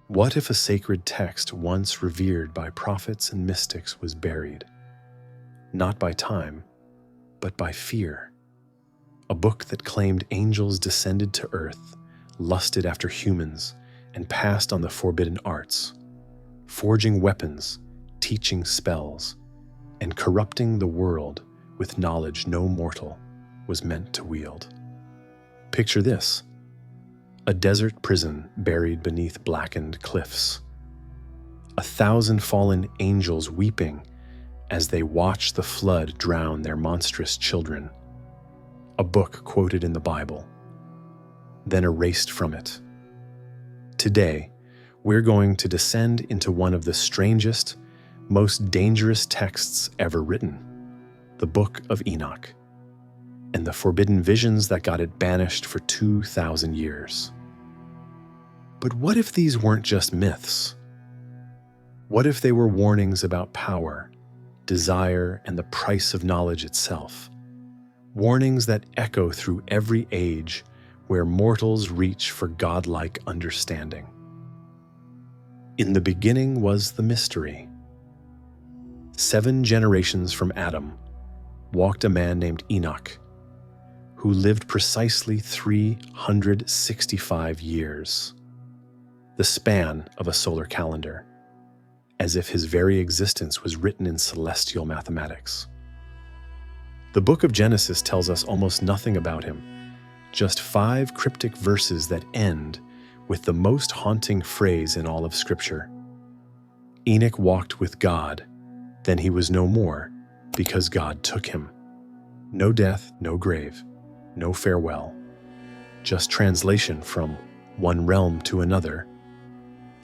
What if a sacred text once revered by prophets and mystics was buried, not by time, but by fear? A book that claimed angels descended to earth, lusted after humans, and passed on the forbidden arts, forging weapons, teaching spells, and corrupting the world with knowledge no mortal was meant to wield. Picture this: a desert prison buried beneath blackened cliffs. 1,000 fallen angels weeping as they watch the flood drown their monstrous children. A book quoted in the Bible, then erased from it. Today, we're going to descend into one of the strangest, most dangerous texts ever written, the Book of Enoch, and the forbidden visions that got it banished for 2,000 years. But what if these weren't just myths? What if they were warnings about power, desire, and the price of knowledge itself? Warnings that echo through every age where mortals reach for godlike understanding. In the beginning was the mystery. 7 generations from Adam walked a man named Enoch, who lived precisely 365 years. The span of a solar calendar, as if his very existence was written in celestial mathematics. The book of Genesis tells us almost nothing about him, just 5 cryptic verses that end with the most haunting phrase in all of Scripture. Enoch walked with God, then he was no more, because God took him. No death, no grave, no farewell, just translation from one realm to another,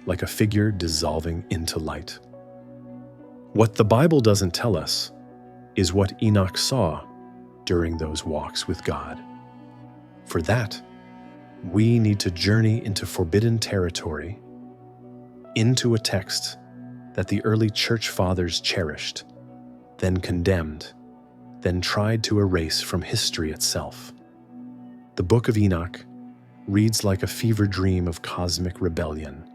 like a figure dissolving into light. What the Bible doesn't tell us is what Enoch saw during those walks with God. For that, we need to journey into forbidden territory, into a text that the early church fathers cherished, then condemned, then tried to erase from history itself. The Book of Enoch reads like a fever dream of cosmic rebellion.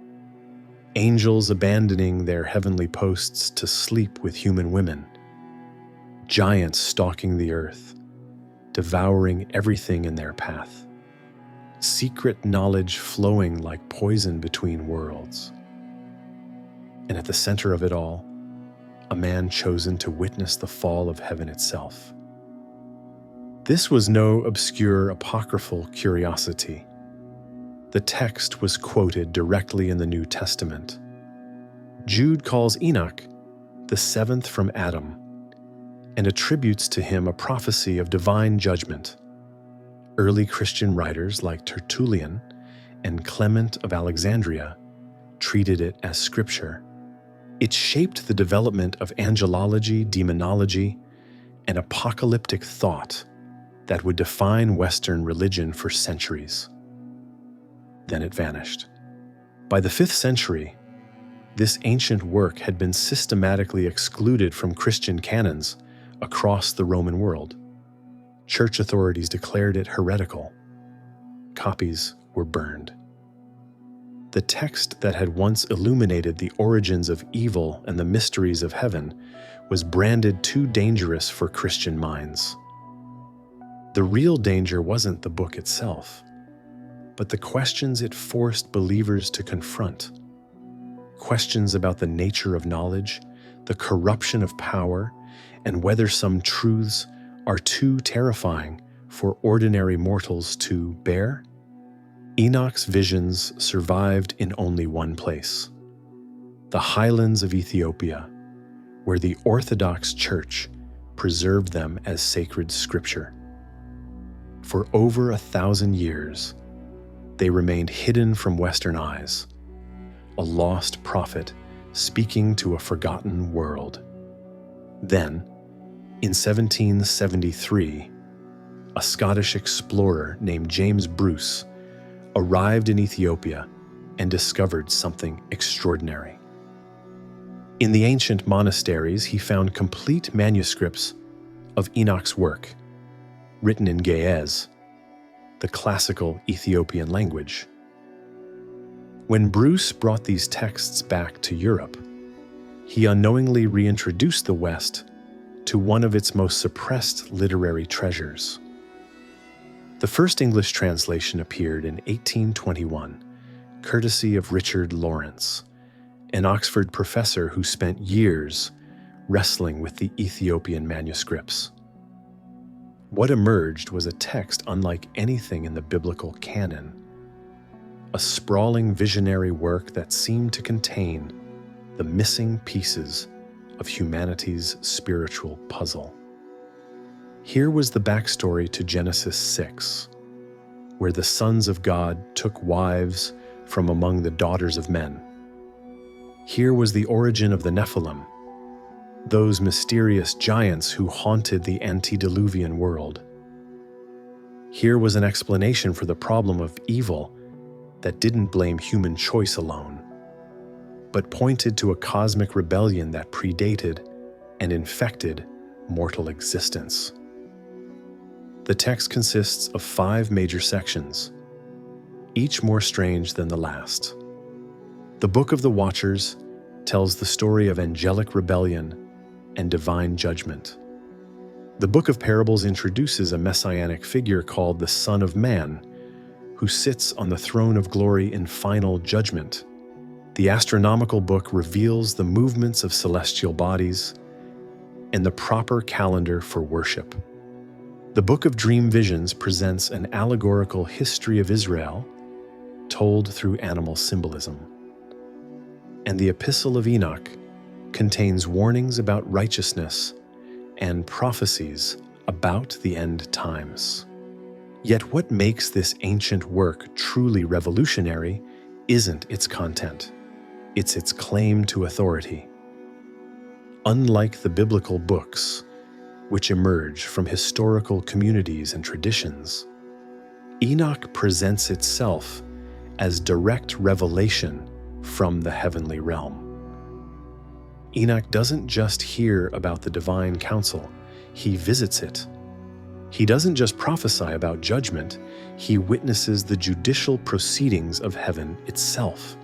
Angels abandoning their heavenly posts to sleep with human women. Giants stalking the earth, devouring everything in their path. Secret knowledge flowing like poison between worlds. And at the center of it all, a man chosen to witness the fall of heaven itself. This was no obscure apocryphal curiosity. The text was quoted directly in the New Testament. Jude calls Enoch the 7th from Adam and attributes to him a prophecy of divine judgment. Early Christian writers like Tertullian and Clement of Alexandria treated it as scripture. It shaped the development of angelology, demonology, and apocalyptic thought that would define Western religion for centuries. Then it vanished. By the 5th century, this ancient work had been systematically excluded from Christian canons across the Roman world. Church authorities declared it heretical. Copies were burned. The text that had once illuminated the origins of evil and the mysteries of heaven was branded too dangerous for Christian minds. The real danger wasn't the book itself, but the questions it forced believers to confront. Questions about the nature of knowledge, the corruption of power, and whether some truths are too terrifying for ordinary mortals to bear. Enoch's visions survived in only one place: the highlands of Ethiopia, where the Orthodox Church preserved them as sacred scripture. For over 1,000 years, they remained hidden from Western eyes, a lost prophet speaking to a forgotten world. Then, in 1773, a Scottish explorer named James Bruce arrived in Ethiopia and discovered something extraordinary. In the ancient monasteries, he found complete manuscripts of Enoch's work, written in Ge'ez, the classical Ethiopian language. When Bruce brought these texts back to Europe, he unknowingly reintroduced the West to one of its most suppressed literary treasures. The first English translation appeared in 1821, courtesy of Richard Lawrence, an Oxford professor who spent years wrestling with the Ethiopian manuscripts. What emerged was a text unlike anything in the biblical canon, a sprawling visionary work that seemed to contain the missing pieces of humanity's spiritual puzzle. Here was the backstory to Genesis 6, where the sons of God took wives from among the daughters of men. Here was the origin of the Nephilim, those mysterious giants who haunted the antediluvian world. Here was an explanation for the problem of evil that didn't blame human choice alone, but pointed to a cosmic rebellion that predated and infected mortal existence. The text consists of 5 major sections, each more strange than the last. The Book of the Watchers tells the story of angelic rebellion and divine judgment. The Book of Parables introduces a messianic figure called the Son of Man, who sits on the throne of glory in final judgment. The astronomical book reveals the movements of celestial bodies and the proper calendar for worship. The Book of Dream Visions presents an allegorical history of Israel told through animal symbolism. And the Epistle of Enoch contains warnings about righteousness and prophecies about the end times. Yet what makes this ancient work truly revolutionary isn't its content, it's its claim to authority. Unlike the biblical books, which emerge from historical communities and traditions, Enoch presents itself as direct revelation from the heavenly realm. Enoch doesn't just hear about the divine council, he visits it. He doesn't just prophesy about judgment, he witnesses the judicial proceedings of heaven itself.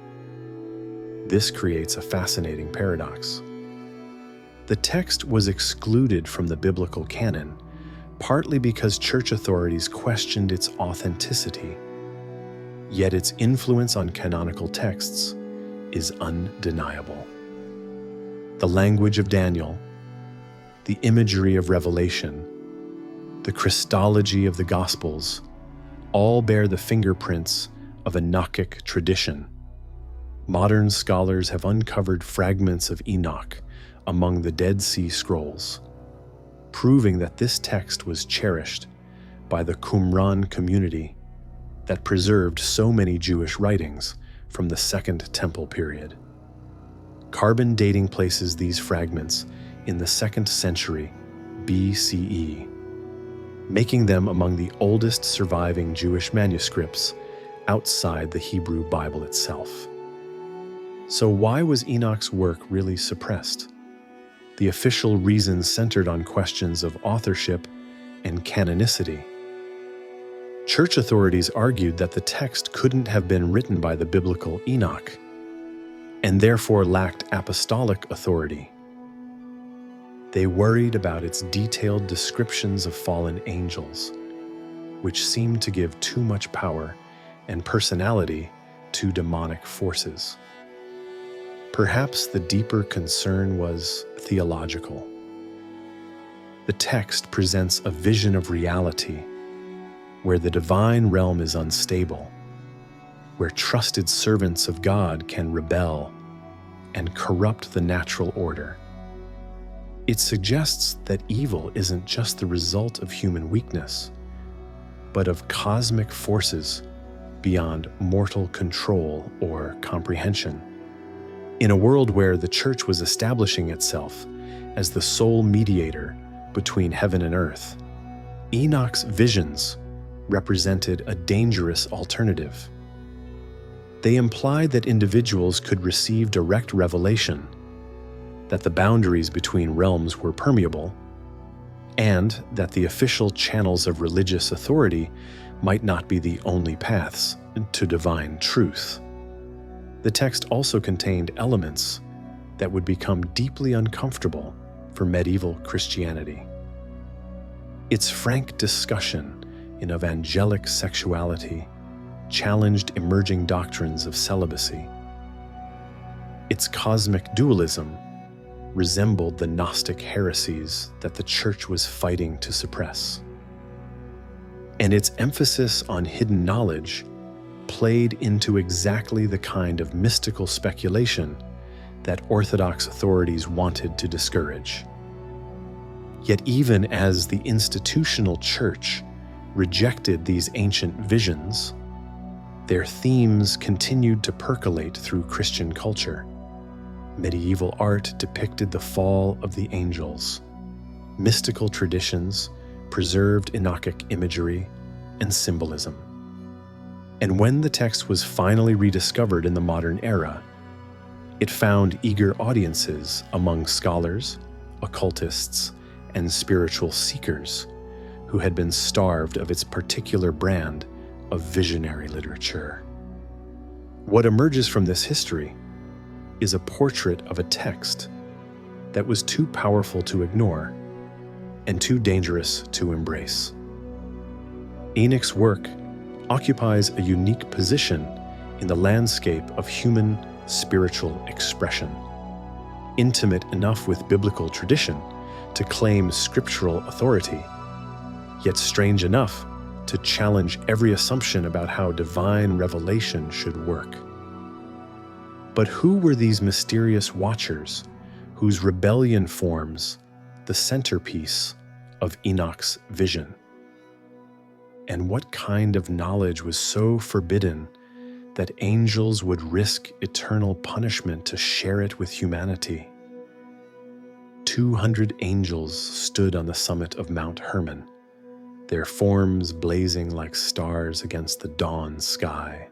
This creates a fascinating paradox. The text was excluded from the biblical canon, partly because church authorities questioned its authenticity. Yet its influence on canonical texts is undeniable. The language of Daniel, the imagery of Revelation, the Christology of the Gospels, all bear the fingerprints of Enochic tradition. Modern scholars have uncovered fragments of Enoch among the Dead Sea Scrolls, proving that this text was cherished by the Qumran community that preserved so many Jewish writings from the Second Temple period. Carbon dating places these fragments in the 2nd century BCE, making them among the oldest surviving Jewish manuscripts outside the Hebrew Bible itself. So why was Enoch's work really suppressed? The official reason centered on questions of authorship and canonicity. Church authorities argued that the text couldn't have been written by the biblical Enoch, and therefore lacked apostolic authority. They worried about its detailed descriptions of fallen angels, which seemed to give too much power and personality to demonic forces. Perhaps the deeper concern was theological. The text presents a vision of reality where the divine realm is unstable, where trusted servants of God can rebel and corrupt the natural order. It suggests that evil isn't just the result of human weakness, but of cosmic forces beyond mortal control or comprehension. In a world where the church was establishing itself as the sole mediator between heaven and earth, Enoch's visions represented a dangerous alternative. They implied that individuals could receive direct revelation, that the boundaries between realms were permeable, and that the official channels of religious authority might not be the only paths to divine truth. The text also contained elements that would become deeply uncomfortable for medieval Christianity. Its frank discussion of angelic sexuality challenged emerging doctrines of celibacy. Its cosmic dualism resembled the Gnostic heresies that the Church was fighting to suppress. And its emphasis on hidden knowledge played into exactly the kind of mystical speculation that Orthodox authorities wanted to discourage. Yet even as the institutional Church rejected these ancient visions, their themes continued to percolate through Christian culture. Medieval art depicted the fall of the angels. Mystical traditions preserved Enochic imagery and symbolism. And when the text was finally rediscovered in the modern era, it found eager audiences among scholars, occultists, and spiritual seekers who had been starved of its particular brand of visionary literature. What emerges from this history is a portrait of a text that was too powerful to ignore and too dangerous to embrace. Enoch's work occupies a unique position in the landscape of human spiritual expression, intimate enough with biblical tradition to claim scriptural authority, yet strange enough to challenge every assumption about how divine revelation should work. But who were these mysterious watchers whose rebellion forms the centerpiece of Enoch's vision? And what kind of knowledge was so forbidden that angels would risk eternal punishment to share it with humanity? 200 angels stood on the summit of Mount Hermon, their forms blazing like stars against the dawn sky.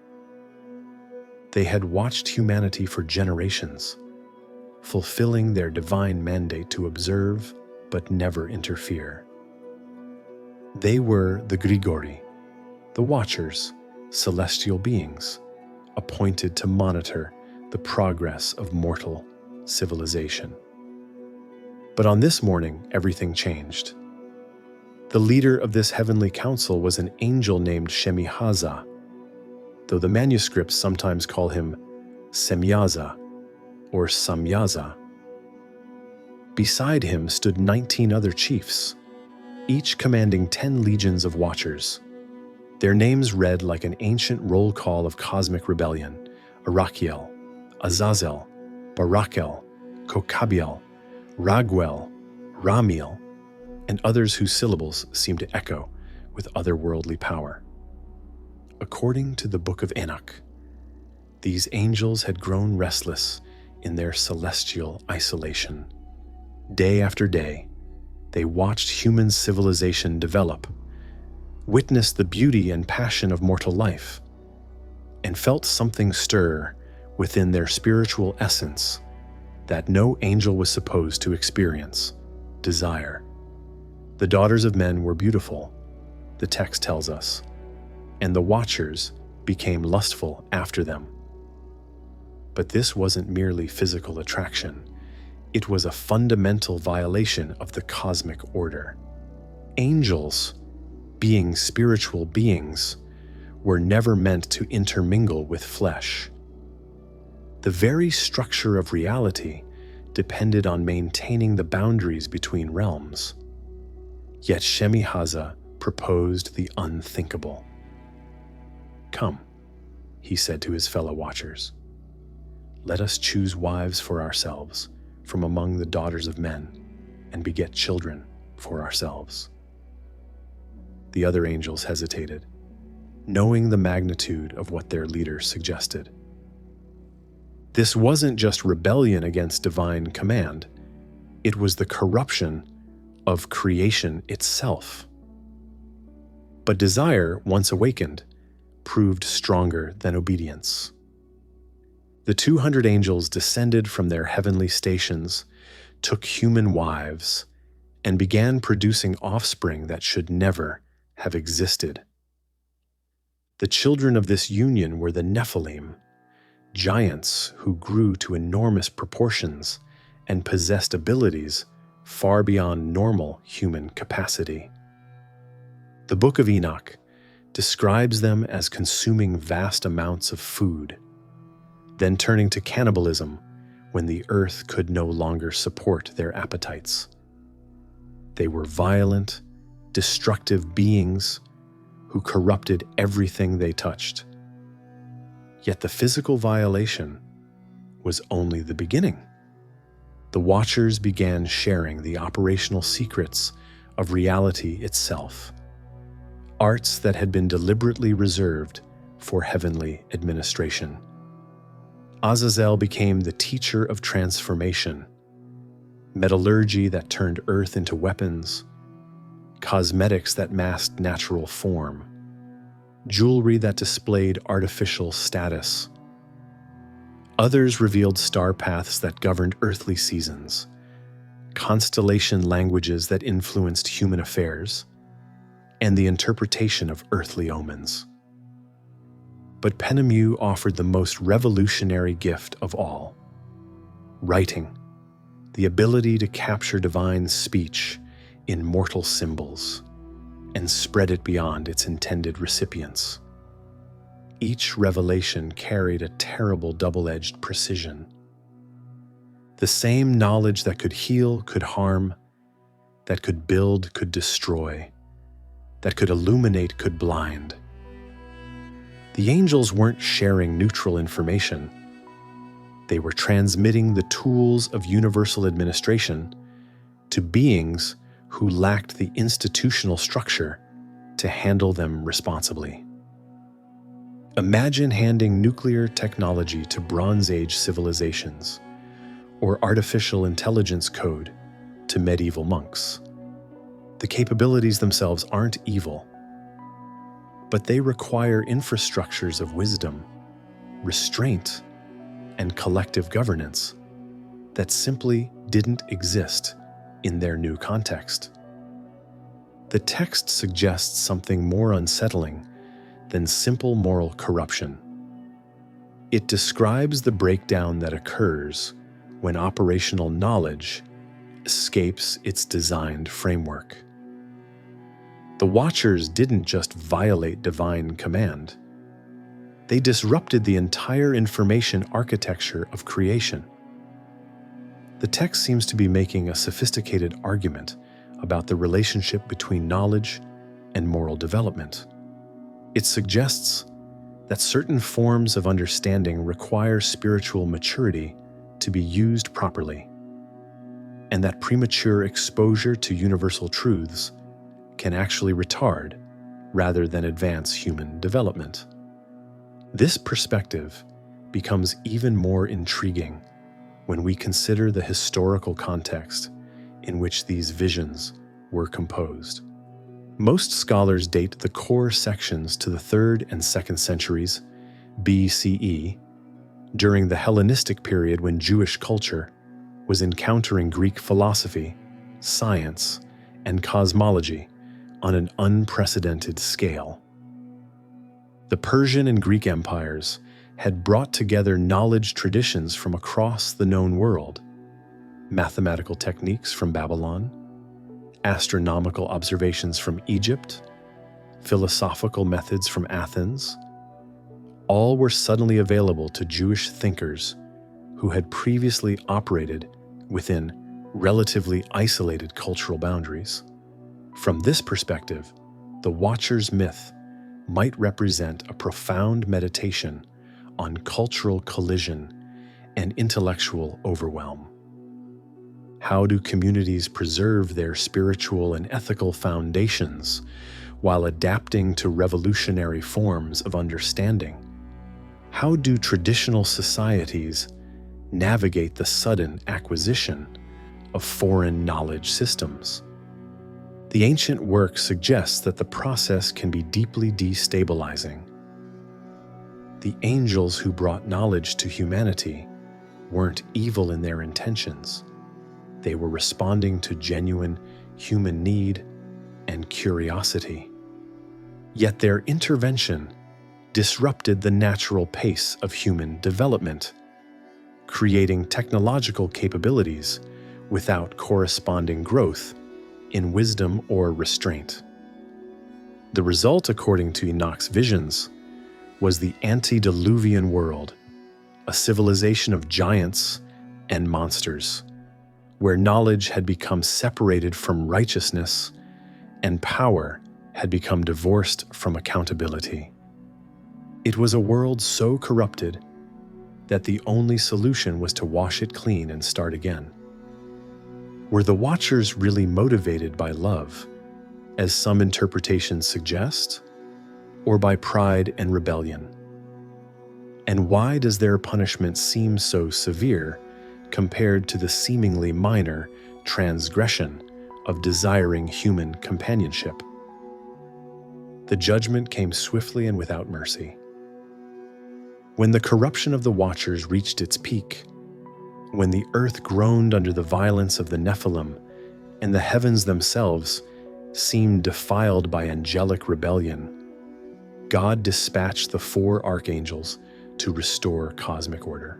They had watched humanity for generations, fulfilling their divine mandate to observe but never interfere. They were the Grigori, the Watchers, celestial beings, appointed to monitor the progress of mortal civilization. But on this morning, everything changed. The leader of this heavenly council was an angel named Shemihaza, though the manuscripts sometimes call him Semyaza or Samyaza. Beside him stood 19 other chiefs, each commanding 10 legions of watchers. Their names read like an ancient roll call of cosmic rebellion: Arakiel, Azazel, Barakel, Kokabiel, Raguel, Ramiel, and others whose syllables seem to echo with otherworldly power. According to the Book of Enoch, these angels had grown restless in their celestial isolation. Day after day, they watched human civilization develop, witnessed the beauty and passion of mortal life, and felt something stir within their spiritual essence that no angel was supposed to experience: desire. The daughters of men were beautiful, the text tells us, and the watchers became lustful after them. But this wasn't merely physical attraction. It was a fundamental violation of the cosmic order. Angels, being spiritual beings, were never meant to intermingle with flesh. The very structure of reality depended on maintaining the boundaries between realms. Yet Shemihaza proposed the unthinkable. "Come," he said to his fellow watchers, "let us choose wives for ourselves from among the daughters of men and beget children for ourselves." The other angels hesitated, knowing the magnitude of what their leader suggested. This wasn't just rebellion against divine command, it was the corruption of creation itself. But desire, once awakened, proved stronger than obedience. The 200 angels descended from their heavenly stations, took human wives, and began producing offspring that should never have existed. The children of this union were the Nephilim, giants who grew to enormous proportions and possessed abilities far beyond normal human capacity. The Book of Enoch describes them as consuming vast amounts of food, then turning to cannibalism when the earth could no longer support their appetites. They were violent, destructive beings who corrupted everything they touched. Yet the physical violation was only the beginning. The Watchers began sharing the operational secrets of reality itself, arts that had been deliberately reserved for heavenly administration. Azazel became the teacher of transformation, metallurgy that turned earth into weapons, cosmetics that masked natural form, jewelry that displayed artificial status. Others revealed star paths that governed earthly seasons, constellation languages that influenced human affairs, and the interpretation of earthly omens. But Penemu offered the most revolutionary gift of all: writing, the ability to capture divine speech in mortal symbols and spread it beyond its intended recipients. Each revelation carried a terrible double-edged precision. The same knowledge that could heal could harm, that could build could destroy, that could illuminate could blind. The angels weren't sharing neutral information. They were transmitting the tools of universal administration to beings who lacked the institutional structure to handle them responsibly. Imagine handing nuclear technology to Bronze Age civilizations, or artificial intelligence code to medieval monks. The capabilities themselves aren't evil, but they require infrastructures of wisdom, restraint, and collective governance that simply didn't exist in their new context. The text suggests something more unsettling than simple moral corruption. It describes the breakdown that occurs when operational knowledge escapes its designed framework. The Watchers didn't just violate divine command. They disrupted the entire information architecture of creation. The text seems to be making a sophisticated argument about the relationship between knowledge and moral development. It suggests that certain forms of understanding require spiritual maturity to be used properly, and that premature exposure to universal truths can actually retard rather than advance human development. This perspective becomes even more intriguing when we consider the historical context in which these visions were composed. Most scholars date the core sections to the 3rd and 2nd centuries BCE, during the Hellenistic period when Jewish culture was encountering Greek philosophy, science, and cosmology on an unprecedented scale. The Persian and Greek empires had brought together knowledge traditions from across the known world, mathematical techniques from Babylon, astronomical observations from Egypt, philosophical methods from Athens. All were suddenly available to Jewish thinkers who had previously operated within relatively isolated cultural boundaries. From this perspective, the Watcher's myth might represent a profound meditation on cultural collision and intellectual overwhelm. How do communities preserve their spiritual and ethical foundations while adapting to revolutionary forms of understanding? How do traditional societies navigate the sudden acquisition of foreign knowledge systems? The ancient work suggests that the process can be deeply destabilizing. The angels who brought knowledge to humanity weren't evil in their intentions. They were responding to genuine human need and curiosity. Yet their intervention disrupted the natural pace of human development, creating technological capabilities without corresponding growth in wisdom or restraint. The result, according to Enoch's visions, was the antediluvian world, a civilization of giants and monsters, where knowledge had become separated from righteousness and power had become divorced from accountability. It was a world so corrupted that the only solution was to wash it clean and start again. Were the Watchers really motivated by love, as some interpretations suggest, or by pride and rebellion? And why does their punishment seem so severe compared to the seemingly minor transgression of desiring human companionship? The judgment came swiftly and without mercy. When the corruption of the Watchers reached its peak, when the earth groaned under the violence of the Nephilim, and the heavens themselves seemed defiled by angelic rebellion, God dispatched the 4 archangels to restore cosmic order.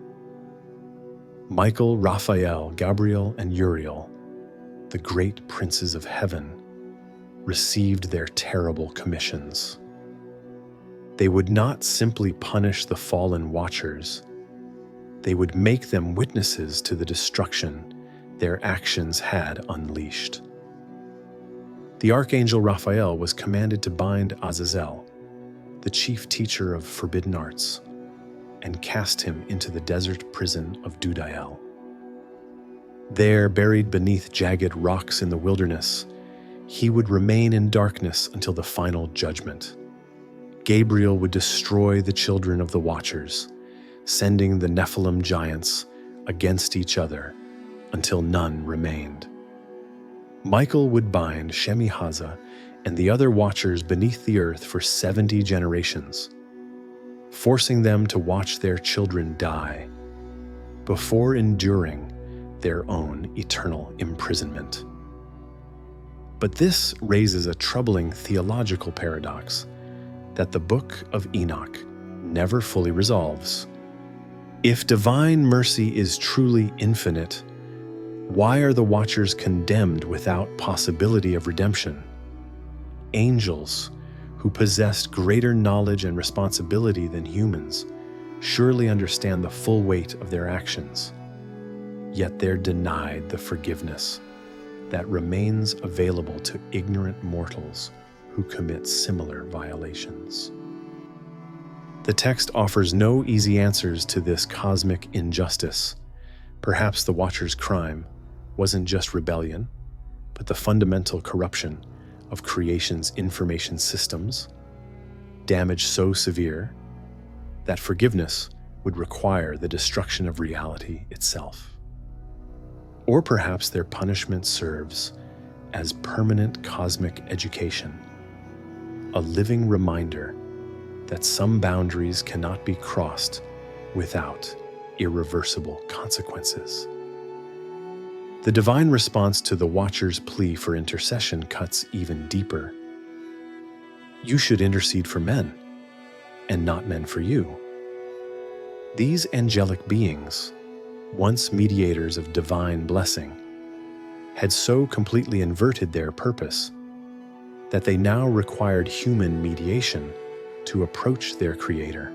Michael, Raphael, Gabriel, and Uriel, the great princes of heaven, received their terrible commissions. They would not simply punish the fallen Watchers, they would make them witnesses to the destruction their actions had unleashed. The archangel Raphael was commanded to bind Azazel, the chief teacher of forbidden arts, and cast him into the desert prison of Dudael. There, buried beneath jagged rocks in the wilderness, he would remain in darkness until the final judgment. Gabriel would destroy the children of the Watchers, sending the Nephilim giants against each other until none remained. Michael would bind Shemi-Haza and the other Watchers beneath the earth for 70 generations, forcing them to watch their children die before enduring their own eternal imprisonment. But this raises a troubling theological paradox that the Book of Enoch never fully resolves. If divine mercy is truly infinite, why are the Watchers condemned without possibility of redemption? Angels, who possessed greater knowledge and responsibility than humans, surely understand the full weight of their actions, yet they're denied the forgiveness that remains available to ignorant mortals who commit similar violations. The text offers no easy answers to this cosmic injustice. Perhaps the Watchers' crime wasn't just rebellion, but the fundamental corruption of creation's information systems, damage so severe that forgiveness would require the destruction of reality itself. Or perhaps their punishment serves as permanent cosmic education, a living reminder that some boundaries cannot be crossed without irreversible consequences. The divine response to the Watchers' plea for intercession cuts even deeper. You should intercede for men, and not men for you. These angelic beings, once mediators of divine blessing, had so completely inverted their purpose that they now required human mediation to approach their Creator.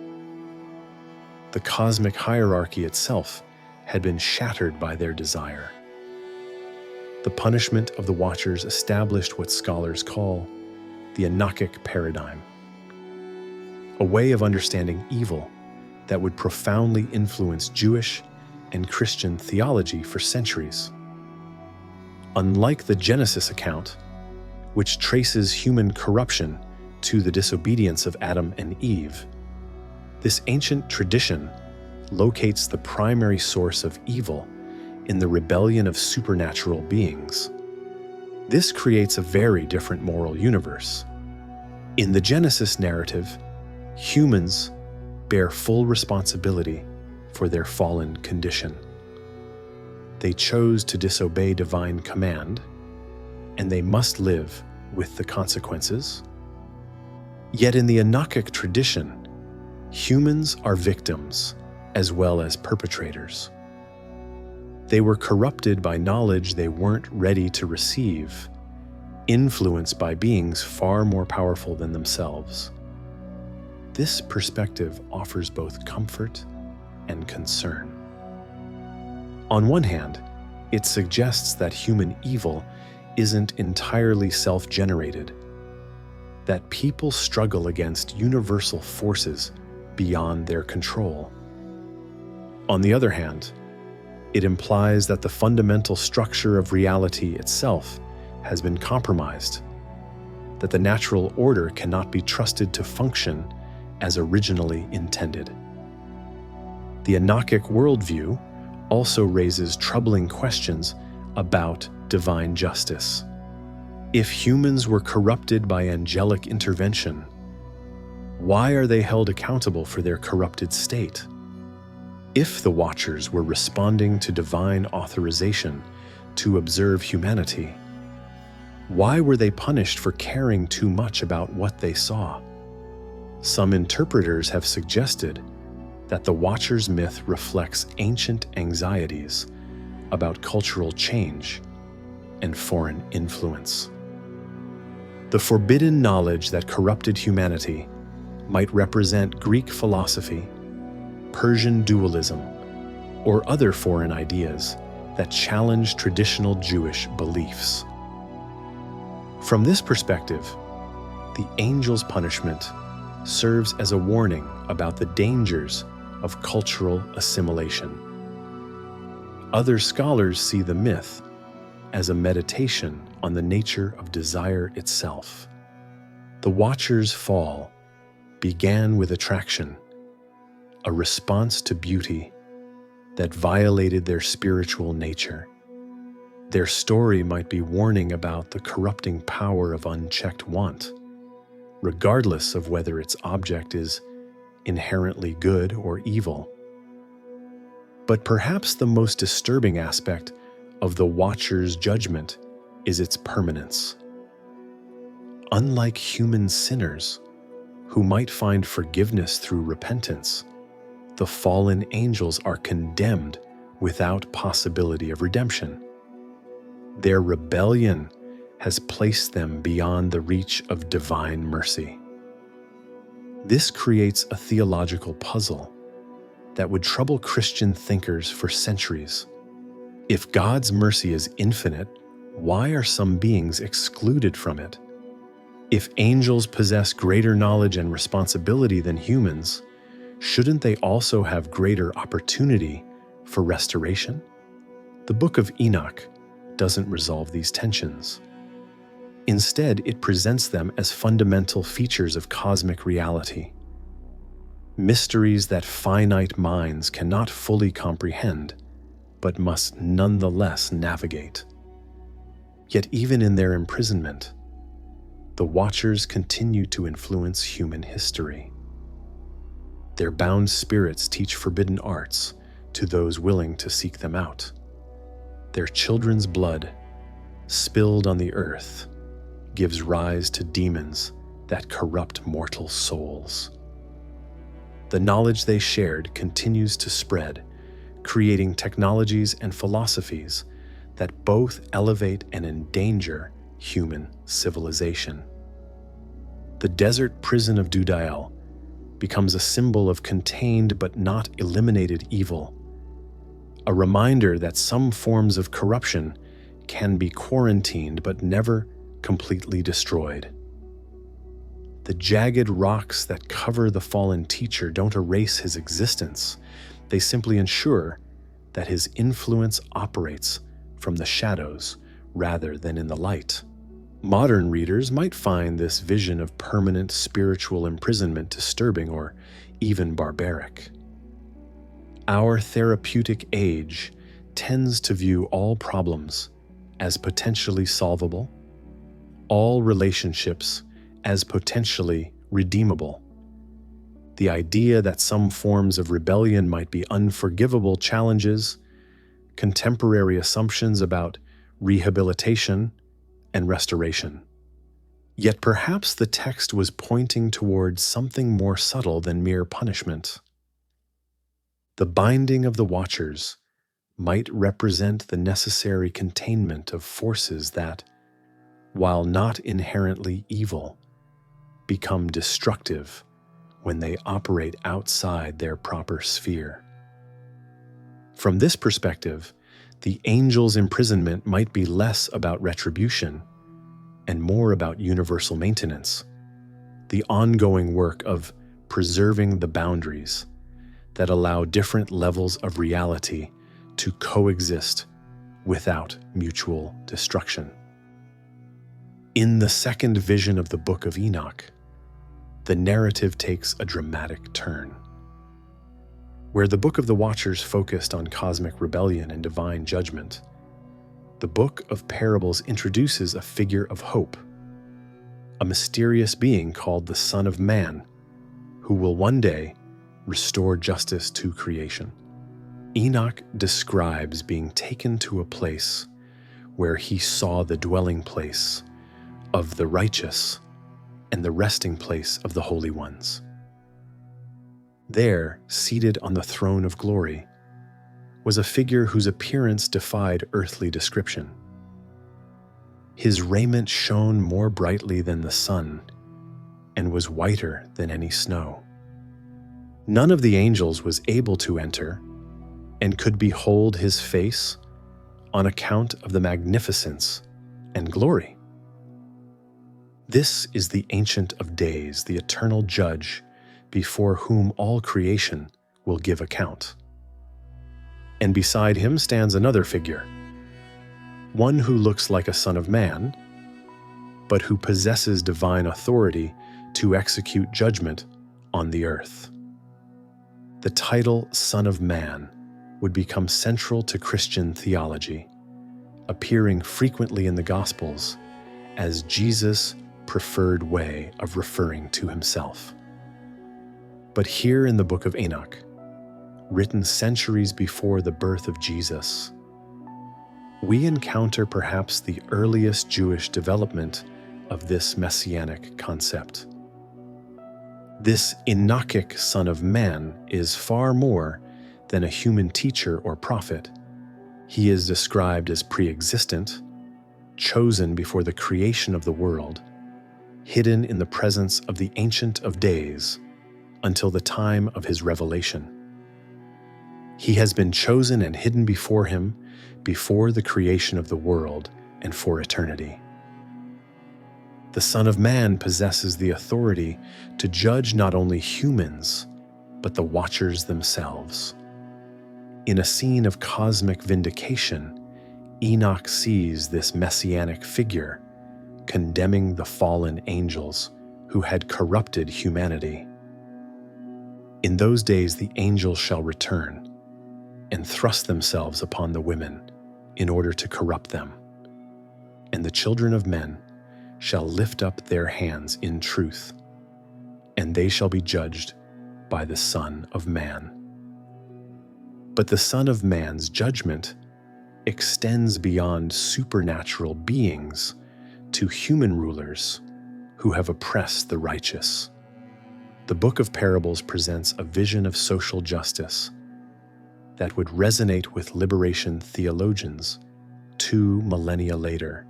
The cosmic hierarchy itself had been shattered by their desire. The punishment of the Watchers established what scholars call the Enochic paradigm, a way of understanding evil that would profoundly influence Jewish and Christian theology for centuries. Unlike the Genesis account, which traces human corruption to the disobedience of Adam and Eve, this ancient tradition locates the primary source of evil in the rebellion of supernatural beings. This creates a very different moral universe. In the Genesis narrative, humans bear full responsibility for their fallen condition. They chose to disobey divine command, and they must live with the consequences. Yet in the Enochic tradition, Humans are victims as well as perpetrators. They were corrupted by knowledge they weren't ready to receive, influenced by beings far more powerful than themselves. This perspective offers both comfort and concern. On one hand, it suggests that human evil isn't entirely self-generated, that people struggle against universal forces beyond their control. On the other hand, it implies that the fundamental structure of reality itself has been compromised, that the natural order cannot be trusted to function as originally intended. The Enochic worldview also raises troubling questions about divine justice. If humans were corrupted by angelic intervention, why are they held accountable for their corrupted state? If the Watchers were responding to divine authorization to observe humanity, why were they punished for caring too much about what they saw? Some interpreters have suggested that the Watchers myth reflects ancient anxieties about cultural change and foreign influence. The forbidden knowledge that corrupted humanity might represent Greek philosophy, Persian dualism, or other foreign ideas that challenge traditional Jewish beliefs. From this perspective, the angel's punishment serves as a warning about the dangers of cultural assimilation. Other scholars see the myth as a meditation on the nature of desire itself. The Watchers' fall began with attraction, a response to beauty that violated their spiritual nature. Their story might be warning about the corrupting power of unchecked want, regardless of whether its object is inherently good or evil. But perhaps the most disturbing aspect of the Watcher's judgment is its permanence. Unlike human sinners, who might find forgiveness through repentance, the fallen angels are condemned without possibility of redemption. Their rebellion has placed them beyond the reach of divine mercy. This creates a theological puzzle that would trouble Christian thinkers for centuries. If God's mercy is infinite, why are some beings excluded from it? If angels possess greater knowledge and responsibility than humans, shouldn't they also have greater opportunity for restoration? The Book of Enoch doesn't resolve these tensions. Instead, it presents them as fundamental features of cosmic reality, mysteries that finite minds cannot fully comprehend, but must nonetheless navigate. Yet even in their imprisonment, the Watchers continue to influence human history. Their bound spirits teach forbidden arts to those willing to seek them out. Their children's blood, spilled on the earth, gives rise to demons that corrupt mortal souls. The knowledge they shared continues to spread, creating technologies and philosophies that both elevate and endanger human civilization. The desert prison of Dudael becomes a symbol of contained but not eliminated evil, a reminder that some forms of corruption can be quarantined but never completely destroyed. The jagged rocks that cover the fallen teacher don't erase his existence. They simply ensure that his influence operates from the shadows rather than in the light. Modern readers might find this vision of permanent spiritual imprisonment disturbing or even barbaric. Our therapeutic age tends to view all problems as potentially solvable, all relationships as potentially redeemable. The idea that some forms of rebellion might be unforgivable challenges contemporary assumptions about rehabilitation and restoration. Yet perhaps the text was pointing towards something more subtle than mere punishment. The binding of the watchers might represent the necessary containment of forces that, while not inherently evil, become destructive when they operate outside their proper sphere. From this perspective, the angel's imprisonment might be less about retribution and more about universal maintenance, the ongoing work of preserving the boundaries that allow different levels of reality to coexist without mutual destruction. In the second vision of the Book of Enoch, the narrative takes a dramatic turn. Where the Book of the Watchers focused on cosmic rebellion and divine judgment, the Book of Parables introduces a figure of hope, a mysterious being called the Son of Man, who will one day restore justice to creation. Enoch describes being taken to a place where he saw the dwelling place of the righteous and the resting place of the holy ones. There, seated on the throne of glory, was a figure whose appearance defied earthly description. His raiment shone more brightly than the sun and was whiter than any snow. None of the angels was able to enter and could behold his face on account of the magnificence and glory. This is the Ancient of Days, the eternal judge, before whom all creation will give account. And beside him stands another figure, one who looks like a son of man, but who possesses divine authority to execute judgment on the earth. The title Son of Man would become central to Christian theology, appearing frequently in the Gospels as Jesus' preferred way of referring to himself. But here in the Book of Enoch, written centuries before the birth of Jesus, we encounter perhaps the earliest Jewish development of this messianic concept. This Enochic Son of Man is far more than a human teacher or prophet. He is described as pre-existent, chosen before the creation of the world, hidden in the presence of the Ancient of Days until the time of his revelation. He has been chosen and hidden before him before the creation of the world and for eternity. The Son of Man possesses the authority to judge not only humans, but the Watchers themselves. In a scene of cosmic vindication, Enoch sees this messianic figure condemning the fallen angels who had corrupted humanity. In those days the angels shall return and thrust themselves upon the women in order to corrupt them, and the children of men shall lift up their hands in truth, and they shall be judged by the Son of Man. But the Son of Man's judgment extends beyond supernatural beings to human rulers who have oppressed the righteous. The Book of Parables presents a vision of social justice that would resonate with liberation theologians 2 millennia later.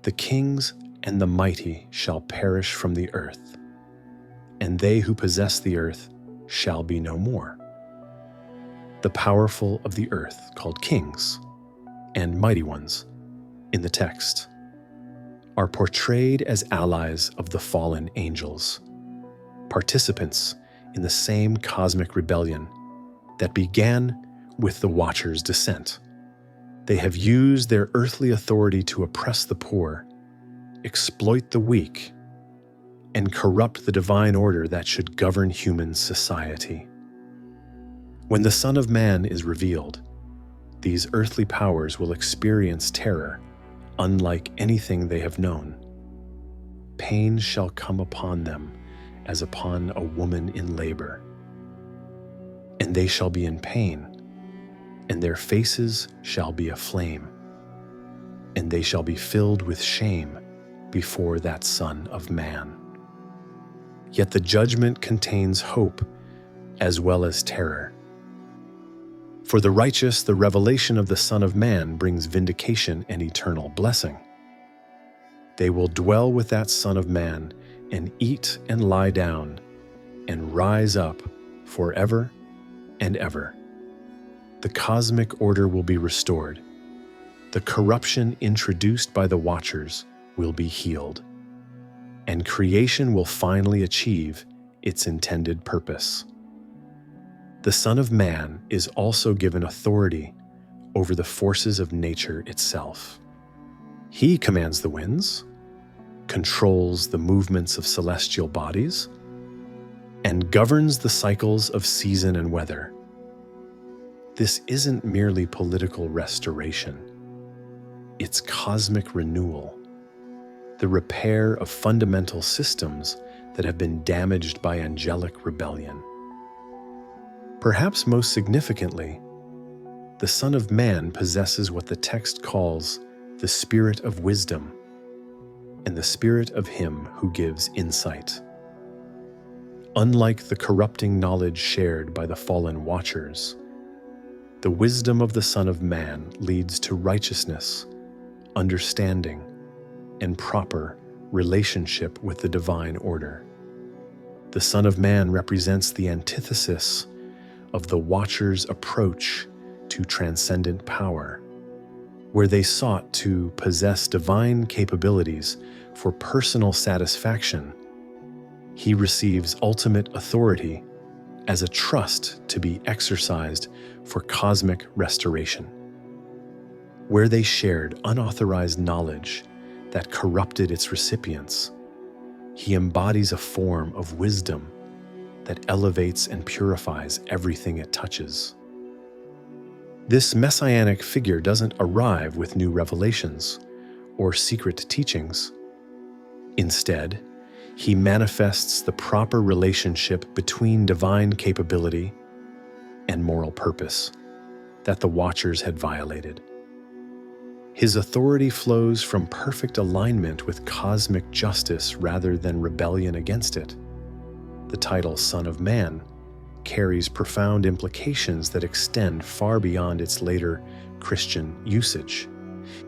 The kings and the mighty shall perish from the earth, and they who possess the earth shall be no more. The powerful of the earth, called kings and mighty ones in the text, are portrayed as allies of the fallen angels, participants in the same cosmic rebellion that began with the Watchers' descent. They have used their earthly authority to oppress the poor, exploit the weak, and corrupt the divine order that should govern human society. When the Son of Man is revealed, these earthly powers will experience terror unlike anything they have known. Pain shall come upon them as upon a woman in labor, and they shall be in pain, and their faces shall be aflame, and they shall be filled with shame before that Son of Man. Yet the judgment contains hope as well as terror. For the righteous, the revelation of the Son of Man brings vindication and eternal blessing. They will dwell with that Son of Man and eat and lie down and rise up forever and ever. The cosmic order will be restored. The corruption introduced by the Watchers will be healed, and creation will finally achieve its intended purpose. The Son of Man is also given authority over the forces of nature itself. He commands the winds, controls the movements of celestial bodies, and governs the cycles of season and weather. This isn't merely political restoration. It's cosmic renewal, the repair of fundamental systems that have been damaged by angelic rebellion. Perhaps most significantly, the Son of Man possesses what the text calls the spirit of wisdom and the spirit of him who gives insight. Unlike the corrupting knowledge shared by the fallen Watchers, the wisdom of the Son of Man leads to righteousness, understanding, and proper relationship with the divine order. The Son of Man represents the antithesis of the Watchers' approach to transcendent power, where they sought to possess divine capabilities for personal satisfaction. He receives ultimate authority as a trust to be exercised for cosmic restoration. Where they shared unauthorized knowledge that corrupted its recipients, he embodies a form of wisdom that elevates and purifies everything it touches. This messianic figure doesn't arrive with new revelations or secret teachings. Instead, he manifests the proper relationship between divine capability and moral purpose that the Watchers had violated. His authority flows from perfect alignment with cosmic justice rather than rebellion against it. The title Son of Man carries profound implications that extend far beyond its later Christian usage.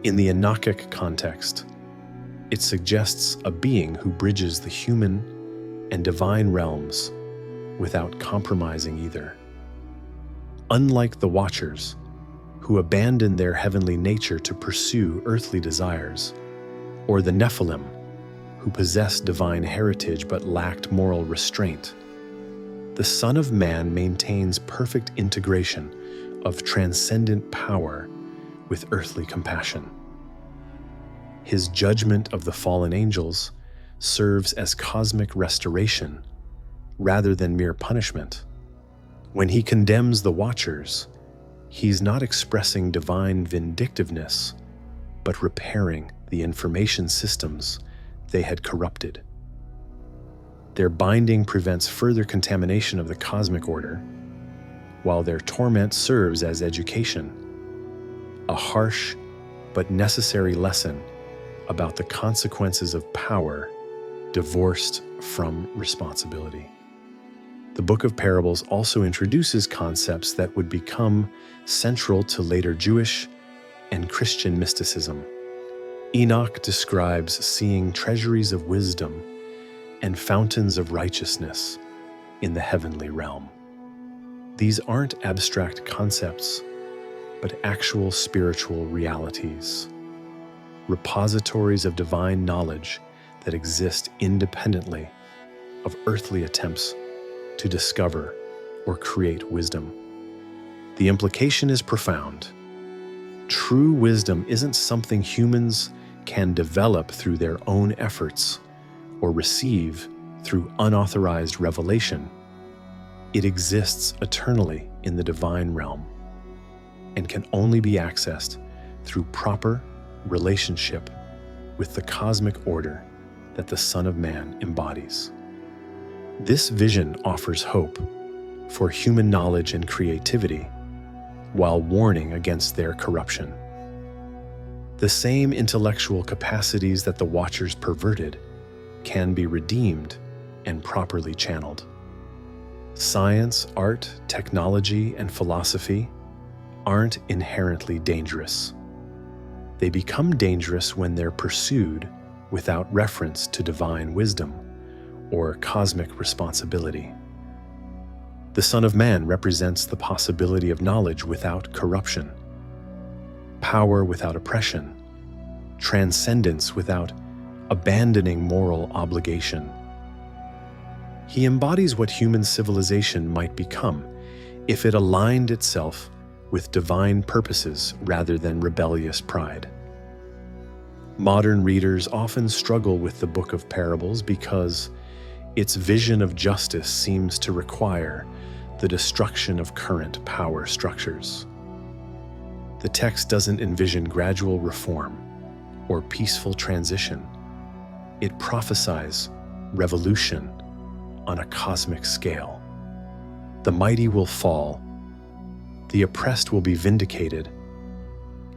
In the Enochic context, it suggests a being who bridges the human and divine realms without compromising either. Unlike the Watchers, who abandoned their heavenly nature to pursue earthly desires, or the Nephilim, who possessed divine heritage but lacked moral restraint, the Son of Man maintains perfect integration of transcendent power with earthly compassion. His judgment of the fallen angels serves as cosmic restoration rather than mere punishment. When he condemns the Watchers, he's not expressing divine vindictiveness, but repairing the information systems they had corrupted. Their binding prevents further contamination of the cosmic order, while their torment serves as education, a harsh but necessary lesson about the consequences of power divorced from responsibility. The Book of Parables also introduces concepts that would become central to later Jewish and Christian mysticism. Enoch describes seeing treasuries of wisdom and fountains of righteousness in the heavenly realm. These aren't abstract concepts, but actual spiritual realities, repositories of divine knowledge that exist independently of earthly attempts to discover or create wisdom. The implication is profound. True wisdom isn't something humans can develop through their own efforts or receive through unauthorized revelation. It exists eternally in the divine realm and can only be accessed through proper relationship with the cosmic order that the Son of Man embodies. This vision offers hope for human knowledge and creativity while warning against their corruption. The same intellectual capacities that the Watchers perverted can be redeemed and properly channeled. Science, art, technology, and philosophy aren't inherently dangerous. They become dangerous when they're pursued without reference to divine wisdom or cosmic responsibility. The Son of Man represents the possibility of knowledge without corruption, power without oppression, transcendence without abandoning moral obligation. He embodies what human civilization might become if it aligned itself with divine purposes rather than rebellious pride. Modern readers often struggle with the Book of Parables because its vision of justice seems to require the destruction of current power structures. The text doesn't envision gradual reform or peaceful transition. It prophesies revolution on a cosmic scale. The mighty will fall, the oppressed will be vindicated,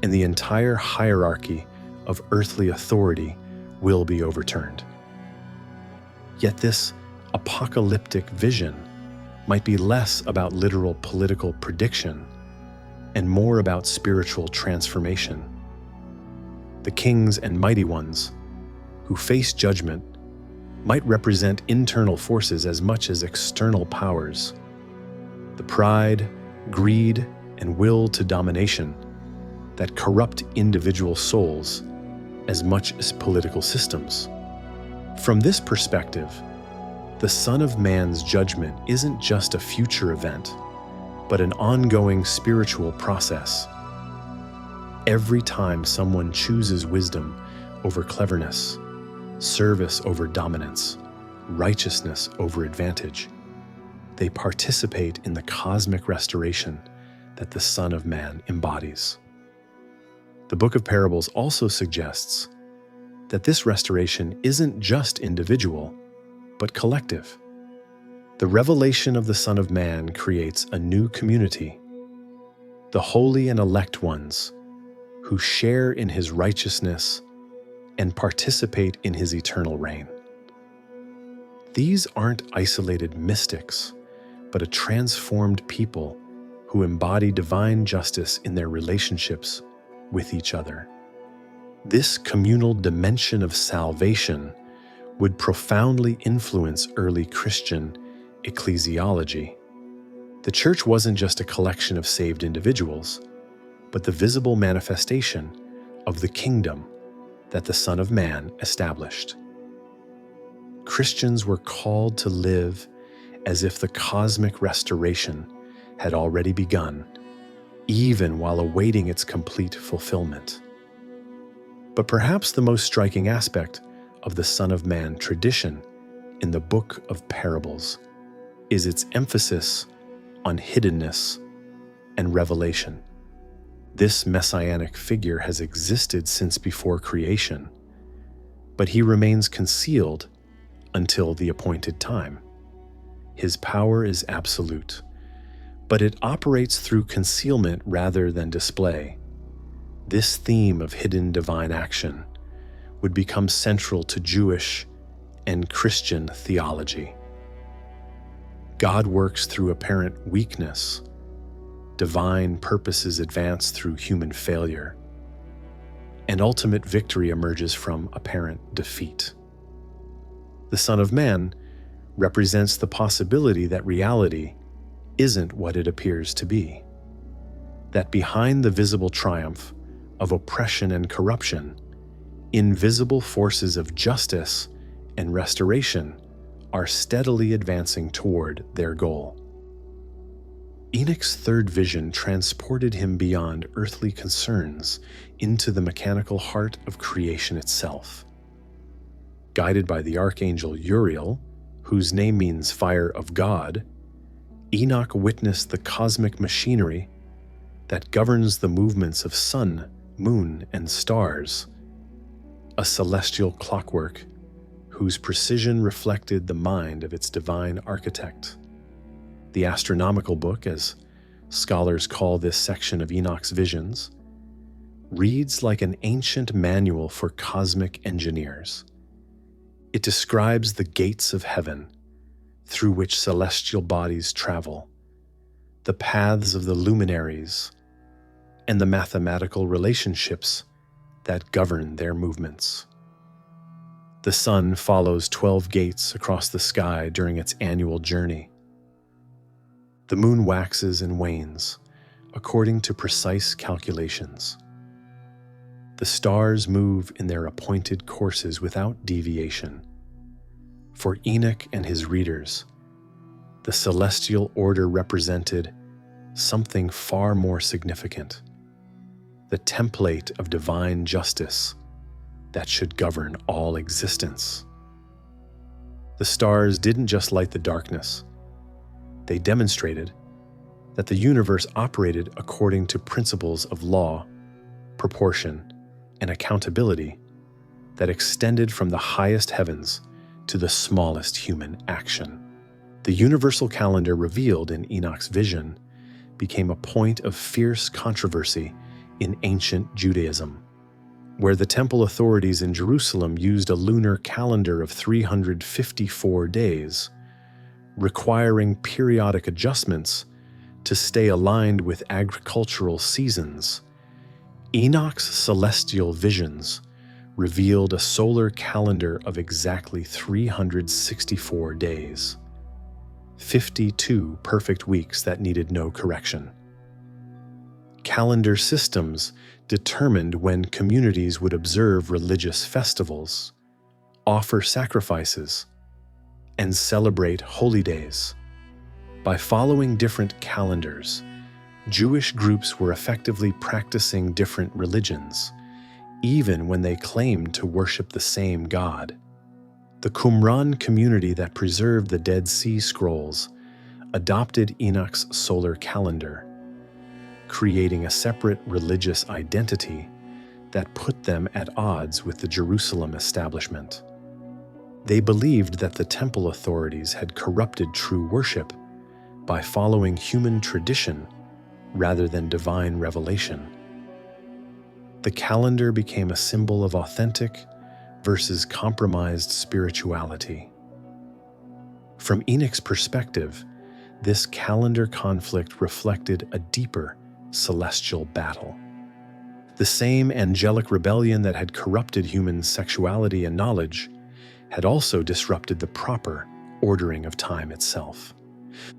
and the entire hierarchy of earthly authority will be overturned. Yet this apocalyptic vision might be less about literal political prediction and more about spiritual transformation. The kings and mighty ones who face judgment might represent internal forces as much as external powers. The pride, greed, and will to domination that corrupt individual souls as much as political systems. From this perspective, the Son of Man's judgment isn't just a future event, but an ongoing spiritual process. Every time someone chooses wisdom over cleverness, service over dominance, righteousness over advantage, they participate in the cosmic restoration that the Son of Man embodies. The Book of Parables also suggests that this restoration isn't just individual, but collective. The revelation of the Son of Man creates a new community, the holy and elect ones who share in his righteousness and participate in his eternal reign. These aren't isolated mystics, but a transformed people who embody divine justice in their relationships with each other. This communal dimension of salvation would profoundly influence early Christian ecclesiology. The church wasn't just a collection of saved individuals, but the visible manifestation of the kingdom that the Son of Man established. Christians were called to live as if the cosmic restoration had already begun, even while awaiting its complete fulfillment. But perhaps the most striking aspect of the Son of Man tradition in the Book of Parables is its emphasis on hiddenness and revelation. This messianic figure has existed since before creation, but he remains concealed until the appointed time. His power is absolute, but it operates through concealment rather than display. This theme of hidden divine action would become central to Jewish and Christian theology. God works through apparent weakness. Divine purposes advance through human failure. And ultimate victory emerges from apparent defeat. The Son of Man represents the possibility that reality isn't what it appears to be. That behind the visible triumph of oppression and corruption, invisible forces of justice and restoration are steadily advancing toward their goal. Enoch's third vision transported him beyond earthly concerns into the mechanical heart of creation itself. Guided by the archangel Uriel, whose name means fire of God, Enoch witnessed the cosmic machinery that governs the movements of sun, moon, and stars, a celestial clockwork whose precision reflected the mind of its divine architect. The astronomical book, as scholars call this section of Enoch's visions, reads like an ancient manual for cosmic engineers. It describes the gates of heaven through which celestial bodies travel, the paths of the luminaries, and the mathematical relationships that govern their movements. The sun follows 12 gates across the sky during its annual journey. The moon waxes and wanes according to precise calculations. The stars move in their appointed courses without deviation. For Enoch and his readers, the celestial order represented something far more significant: the template of divine justice that should govern all existence. The stars didn't just light the darkness. They demonstrated that the universe operated according to principles of law, proportion, and accountability that extended from the highest heavens to the smallest human action. The universal calendar revealed in Enoch's vision became a point of fierce controversy in ancient Judaism, where the temple authorities in Jerusalem used a lunar calendar of 354 days, requiring periodic adjustments to stay aligned with agricultural seasons. Enoch's celestial visions revealed a solar calendar of exactly 364 days, 52 perfect weeks that needed no correction. Calendar systems determined when communities would observe religious festivals, offer sacrifices, and celebrate holy days. By following different calendars, Jewish groups were effectively practicing different religions, even when they claimed to worship the same God. The Qumran community that preserved the Dead Sea Scrolls adopted Enoch's solar calendar, creating a separate religious identity that put them at odds with the Jerusalem establishment. They believed that the temple authorities had corrupted true worship by following human tradition rather than divine revelation. The calendar became a symbol of authentic versus compromised spirituality. From Enoch's perspective, this calendar conflict reflected a deeper celestial battle. The same angelic rebellion that had corrupted human sexuality and knowledge had also disrupted the proper ordering of time itself.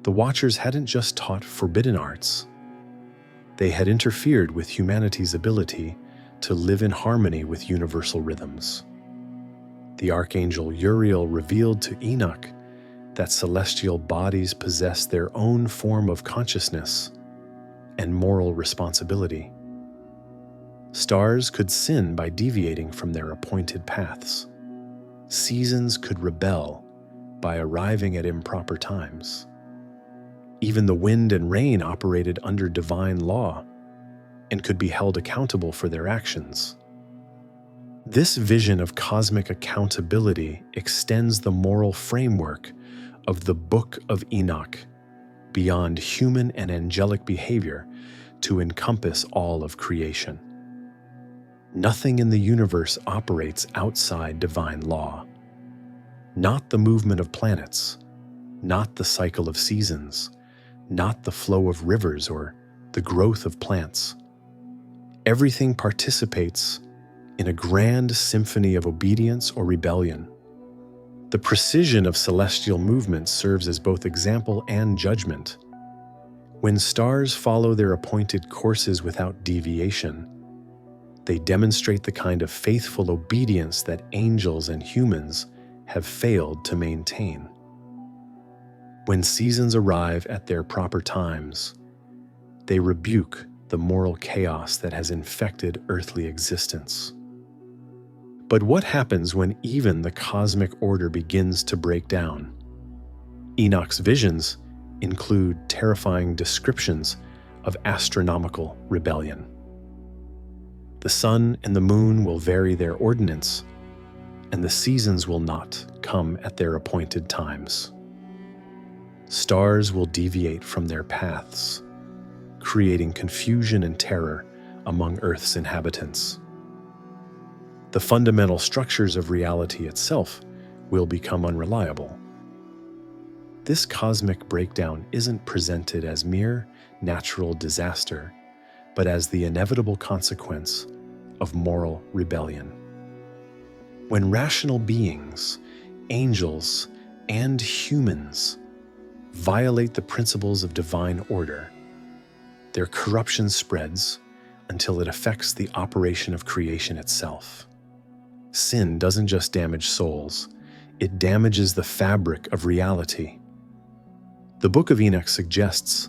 The Watchers hadn't just taught forbidden arts. They had interfered with humanity's ability to live in harmony with universal rhythms. The archangel Uriel revealed to Enoch that celestial bodies possess their own form of consciousness and moral responsibility. Stars could sin by deviating from their appointed paths. Seasons could rebel by arriving at improper times. Even the wind and rain operated under divine law and could be held accountable for their actions. This vision of cosmic accountability extends the moral framework of the Book of Enoch beyond human and angelic behavior to encompass all of creation. Nothing in the universe operates outside divine law. Not the movement of planets, not the cycle of seasons, not the flow of rivers or the growth of plants. Everything participates in a grand symphony of obedience or rebellion. The precision of celestial movement serves as both example and judgment. When stars follow their appointed courses without deviation, they demonstrate the kind of faithful obedience that angels and humans have failed to maintain. When seasons arrive at their proper times, they rebuke the moral chaos that has infected earthly existence. But what happens when even the cosmic order begins to break down? Enoch's visions include terrifying descriptions of astronomical rebellion. The sun and the moon will vary their ordinance, and the seasons will not come at their appointed times. Stars will deviate from their paths, creating confusion and terror among Earth's inhabitants. The fundamental structures of reality itself will become unreliable. This cosmic breakdown isn't presented as mere natural disaster, but as the inevitable consequence of moral rebellion. When rational beings, angels, and humans violate the principles of divine order, their corruption spreads until it affects the operation of creation itself. Sin doesn't just damage souls, it damages the fabric of reality. The Book of Enoch suggests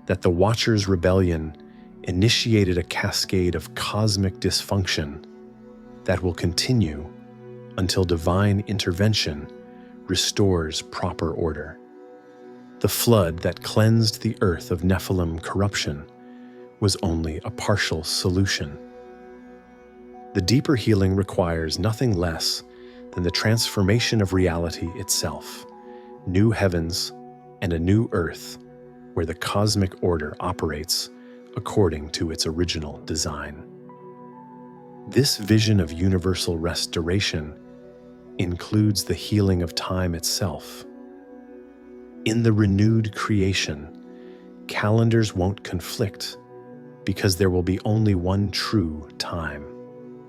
that the Watcher's rebellion initiated a cascade of cosmic dysfunction that will continue until divine intervention restores proper order. The flood that cleansed the earth of Nephilim corruption was only a partial solution. The deeper healing requires nothing less than the transformation of reality itself, new heavens and a new earth where the cosmic order operates according to its original design. This vision of universal restoration includes the healing of time itself. In the renewed creation, calendars won't conflict because there will be only one true time,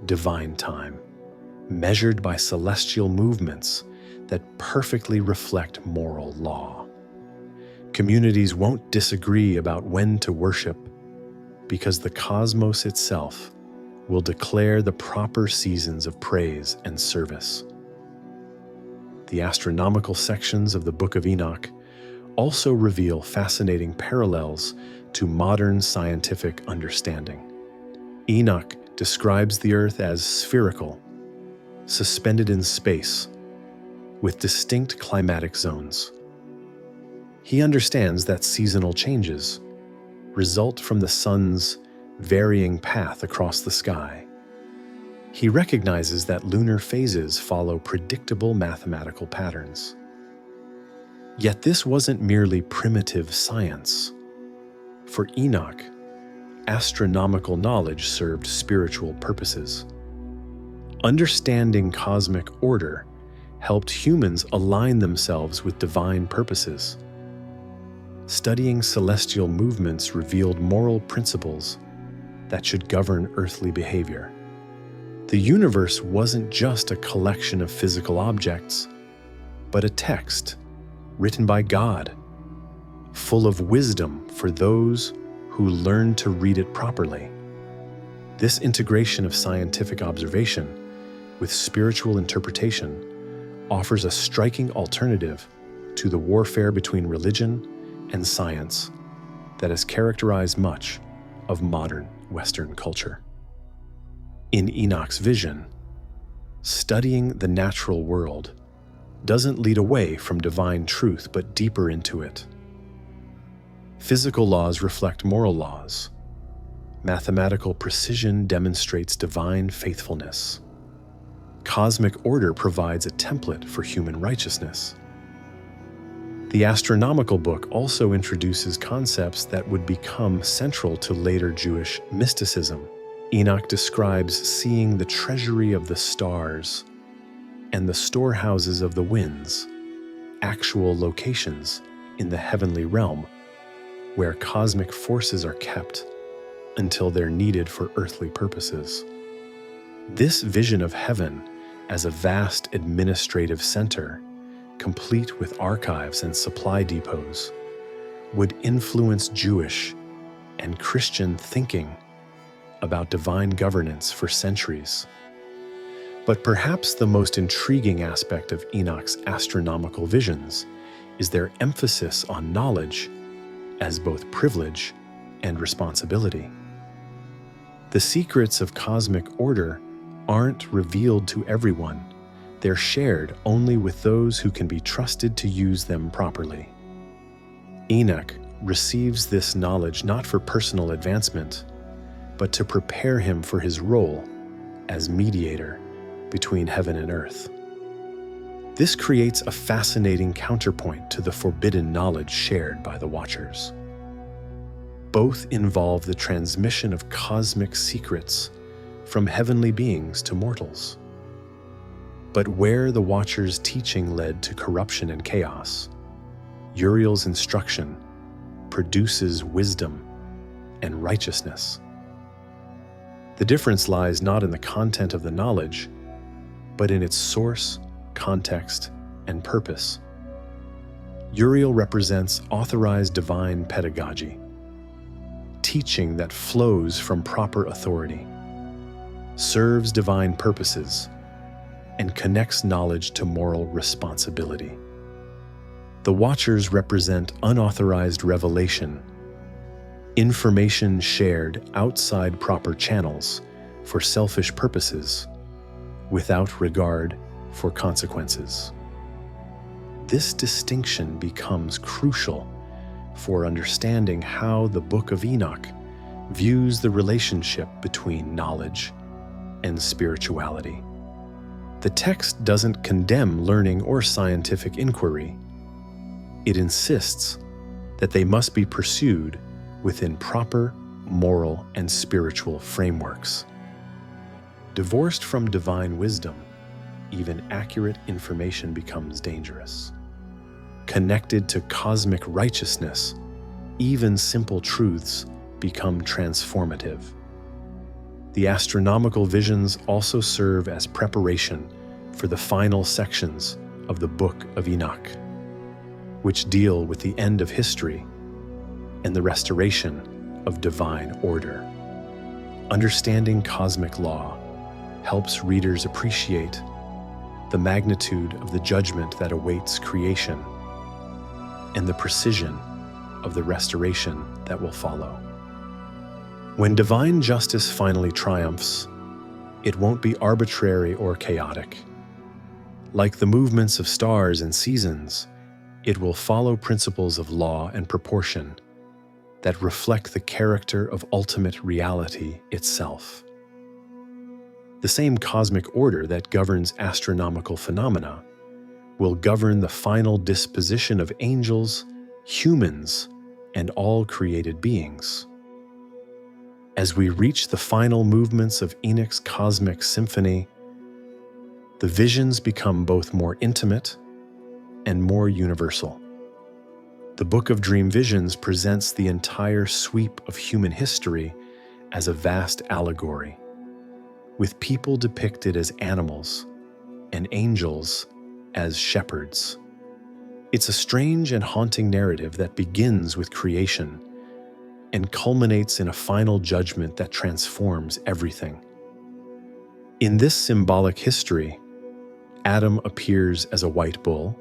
divine time, measured by celestial movements that perfectly reflect moral law. Communities won't disagree about when to worship because the cosmos itself will declare the proper seasons of praise and service. The astronomical sections of the Book of Enoch also reveal fascinating parallels to modern scientific understanding. Enoch describes the Earth as spherical, suspended in space, with distinct climatic zones. He understands that seasonal changes result from the sun's varying path across the sky. He recognizes that lunar phases follow predictable mathematical patterns. Yet this wasn't merely primitive science. For Enoch, astronomical knowledge served spiritual purposes. Understanding cosmic order helped humans align themselves with divine purposes. Studying celestial movements revealed moral principles that should govern earthly behavior. The universe wasn't just a collection of physical objects, but a text written by God, full of wisdom for those who learn to read it properly. This integration of scientific observation with spiritual interpretation offers a striking alternative to the warfare between religion and science that has characterized much of modern Western culture. In Enoch's vision, studying the natural world doesn't lead away from divine truth, but deeper into it. Physical laws reflect moral laws. Mathematical precision demonstrates divine faithfulness. Cosmic order provides a template for human righteousness. The astronomical book also introduces concepts that would become central to later Jewish mysticism. Enoch describes seeing the treasury of the stars and the storehouses of the winds, actual locations in the heavenly realm, where cosmic forces are kept until they're needed for earthly purposes. This vision of heaven as a vast administrative center, complete with archives and supply depots, would influence Jewish and Christian thinking about divine governance for centuries. But perhaps the most intriguing aspect of Enoch's astronomical visions is their emphasis on knowledge as both privilege and responsibility. The secrets of cosmic order aren't revealed to everyone. They're shared only with those who can be trusted to use them properly. Enoch receives this knowledge not for personal advancement, but to prepare him for his role as mediator between heaven and earth. This creates a fascinating counterpoint to the forbidden knowledge shared by the Watchers. Both involve the transmission of cosmic secrets from heavenly beings to mortals. But where the Watcher's teaching led to corruption and chaos, Uriel's instruction produces wisdom and righteousness. The difference lies not in the content of the knowledge, but in its source, context, and purpose. Uriel represents authorized divine pedagogy, teaching that flows from proper authority, serves divine purposes, and connects knowledge to moral responsibility. The Watchers represent unauthorized revelation, information shared outside proper channels for selfish purposes, without regard for consequences. This distinction becomes crucial for understanding how the Book of Enoch views the relationship between knowledge and spirituality. The text doesn't condemn learning or scientific inquiry. It insists that they must be pursued within proper moral and spiritual frameworks. Divorced from divine wisdom, even accurate information becomes dangerous. Connected to cosmic righteousness, even simple truths become transformative. The astronomical visions also serve as preparation for the final sections of the Book of Enoch, which deal with the end of history and the restoration of divine order. Understanding cosmic law helps readers appreciate the magnitude of the judgment that awaits creation and the precision of the restoration that will follow. When divine justice finally triumphs, it won't be arbitrary or chaotic. Like the movements of stars and seasons, it will follow principles of law and proportion that reflect the character of ultimate reality itself. The same cosmic order that governs astronomical phenomena will govern the final disposition of angels, humans, and all created beings. As we reach the final movements of Enoch's cosmic symphony, the visions become both more intimate and more universal. The Book of Dream Visions presents the entire sweep of human history as a vast allegory, with people depicted as animals and angels as shepherds. It's a strange and haunting narrative that begins with creation and culminates in a final judgment that transforms everything. In this symbolic history, Adam appears as a white bull,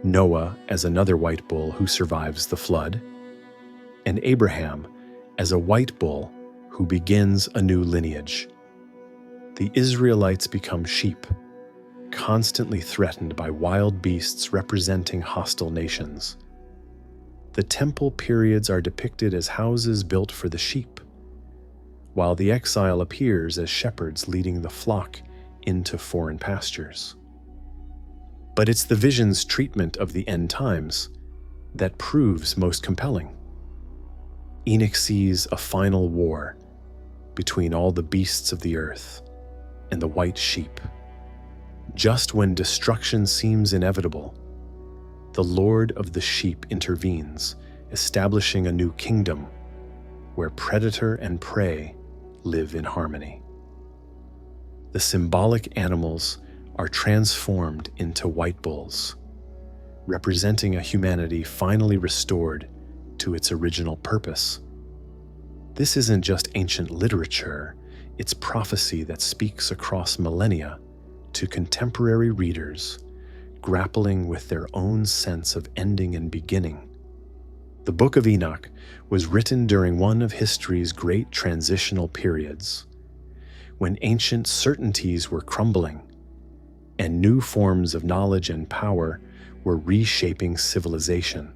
Noah as another white bull who survives the flood, and Abraham as a white bull who begins a new lineage. The Israelites become sheep, constantly threatened by wild beasts representing hostile nations. The temple periods are depicted as houses built for the sheep, while the exile appears as shepherds leading the flock into foreign pastures. But it's the vision's treatment of the end times that proves most compelling. Enoch sees a final war between all the beasts of the earth and the white sheep. Just when destruction seems inevitable, the Lord of the sheep intervenes, establishing a new kingdom where predator and prey live in harmony. The symbolic animals are transformed into white bulls, representing a humanity finally restored to its original purpose. This isn't just ancient literature, it's prophecy that speaks across millennia to contemporary readers grappling with their own sense of ending and beginning. The Book of Enoch was written during one of history's great transitional periods, when ancient certainties were crumbling and new forms of knowledge and power were reshaping civilization.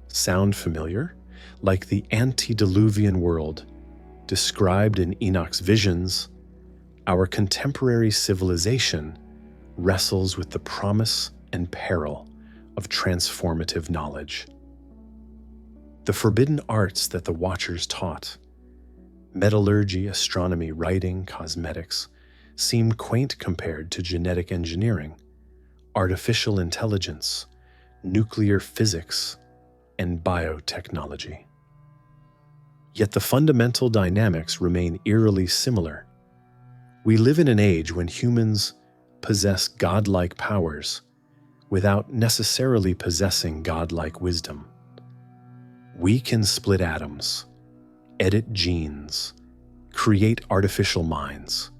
Sound familiar? Like the antediluvian world described in Enoch's visions, our contemporary civilization wrestles with the promise and peril of transformative knowledge. The forbidden arts that the Watchers taught, metallurgy, astronomy, writing, cosmetics, seem quaint compared to genetic engineering, artificial intelligence, nuclear physics, and biotechnology. Yet the fundamental dynamics remain eerily similar. We live in an age when humans possess godlike powers without necessarily possessing godlike wisdom. We can split atoms, edit genes, create artificial minds,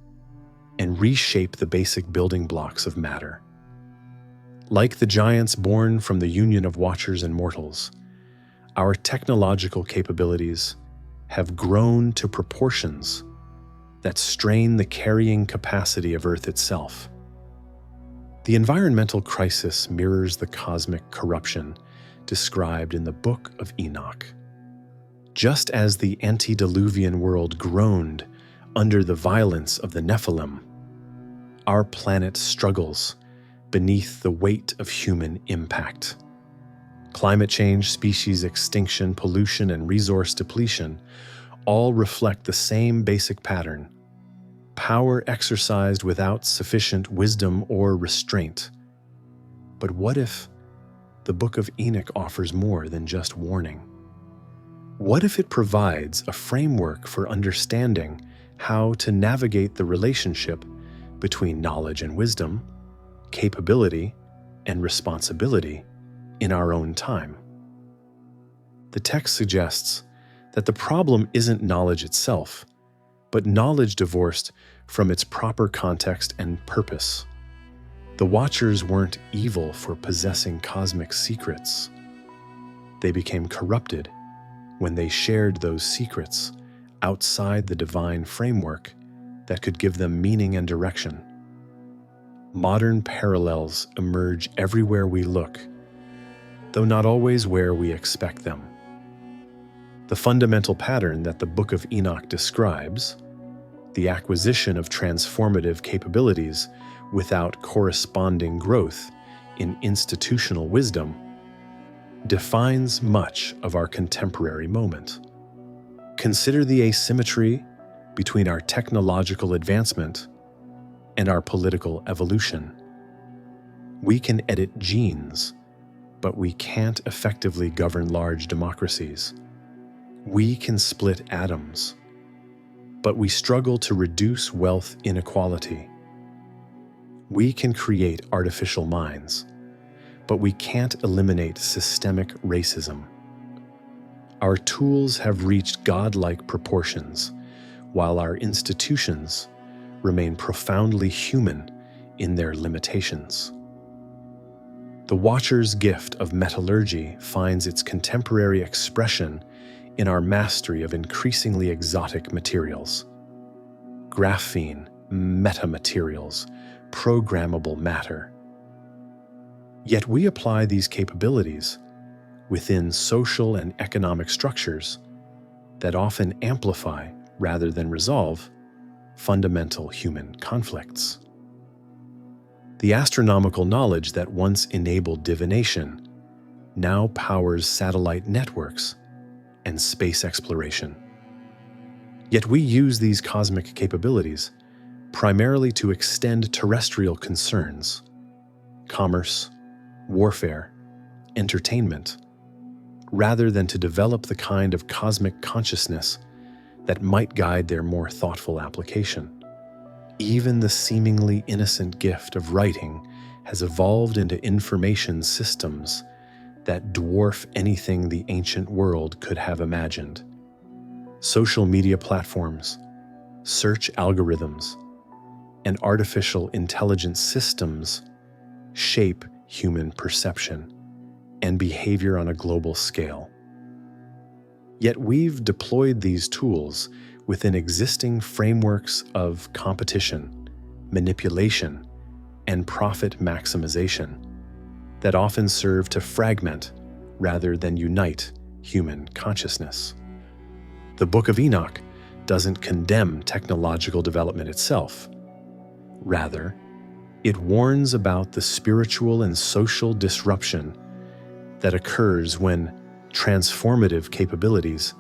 and reshape the basic building blocks of matter. Like the giants born from the union of Watchers and mortals, our technological capabilities have grown to proportions that strain the carrying capacity of Earth itself. The environmental crisis mirrors the cosmic corruption described in the Book of Enoch. Just as the antediluvian world groaned under the violence of the Nephilim, our planet struggles beneath the weight of human impact. Climate change, species extinction, pollution, and resource depletion all reflect the same basic pattern: power exercised without sufficient wisdom or restraint. But what if the Book of Enoch offers more than just warning? What if it provides a framework for understanding how to navigate the relationship between knowledge and wisdom, capability and responsibility in our own time? The text suggests that the problem isn't knowledge itself, but knowledge divorced from its proper context and purpose. The Watchers weren't evil for possessing cosmic secrets. They became corrupted when they shared those secrets outside the divine framework that could give them meaning and direction. Modern parallels emerge everywhere we look, though not always where we expect them. The fundamental pattern that the Book of Enoch describes, the acquisition of transformative capabilities without corresponding growth in institutional wisdom, defines much of our contemporary moment. Consider the asymmetry between our technological advancement and our political evolution. We can edit genes, but we can't effectively govern large democracies. We can split atoms, but we struggle to reduce wealth inequality. We can create artificial minds, but we can't eliminate systemic racism. Our tools have reached godlike proportions, while our institutions remain profoundly human in their limitations. The Watcher's gift of metallurgy finds its contemporary expression in our mastery of increasingly exotic materials: graphene, metamaterials, programmable matter. Yet we apply these capabilities within social and economic structures that often amplify rather than resolve fundamental human conflicts. The astronomical knowledge that once enabled divination now powers satellite networks and space exploration. Yet we use these cosmic capabilities primarily to extend terrestrial concerns: commerce, warfare, entertainment, rather than to develop the kind of cosmic consciousness that might guide their more thoughtful application. Even the seemingly innocent gift of writing has evolved into information systems that dwarf anything the ancient world could have imagined. Social media platforms, search algorithms, and artificial intelligence systems shape human perception and behavior on a global scale. Yet we've deployed these tools within existing frameworks of competition, manipulation, and profit maximization that often serve to fragment rather than unite human consciousness. The Book of Enoch doesn't condemn technological development itself. Rather, it warns about the spiritual and social disruption that occurs when transformative capabilities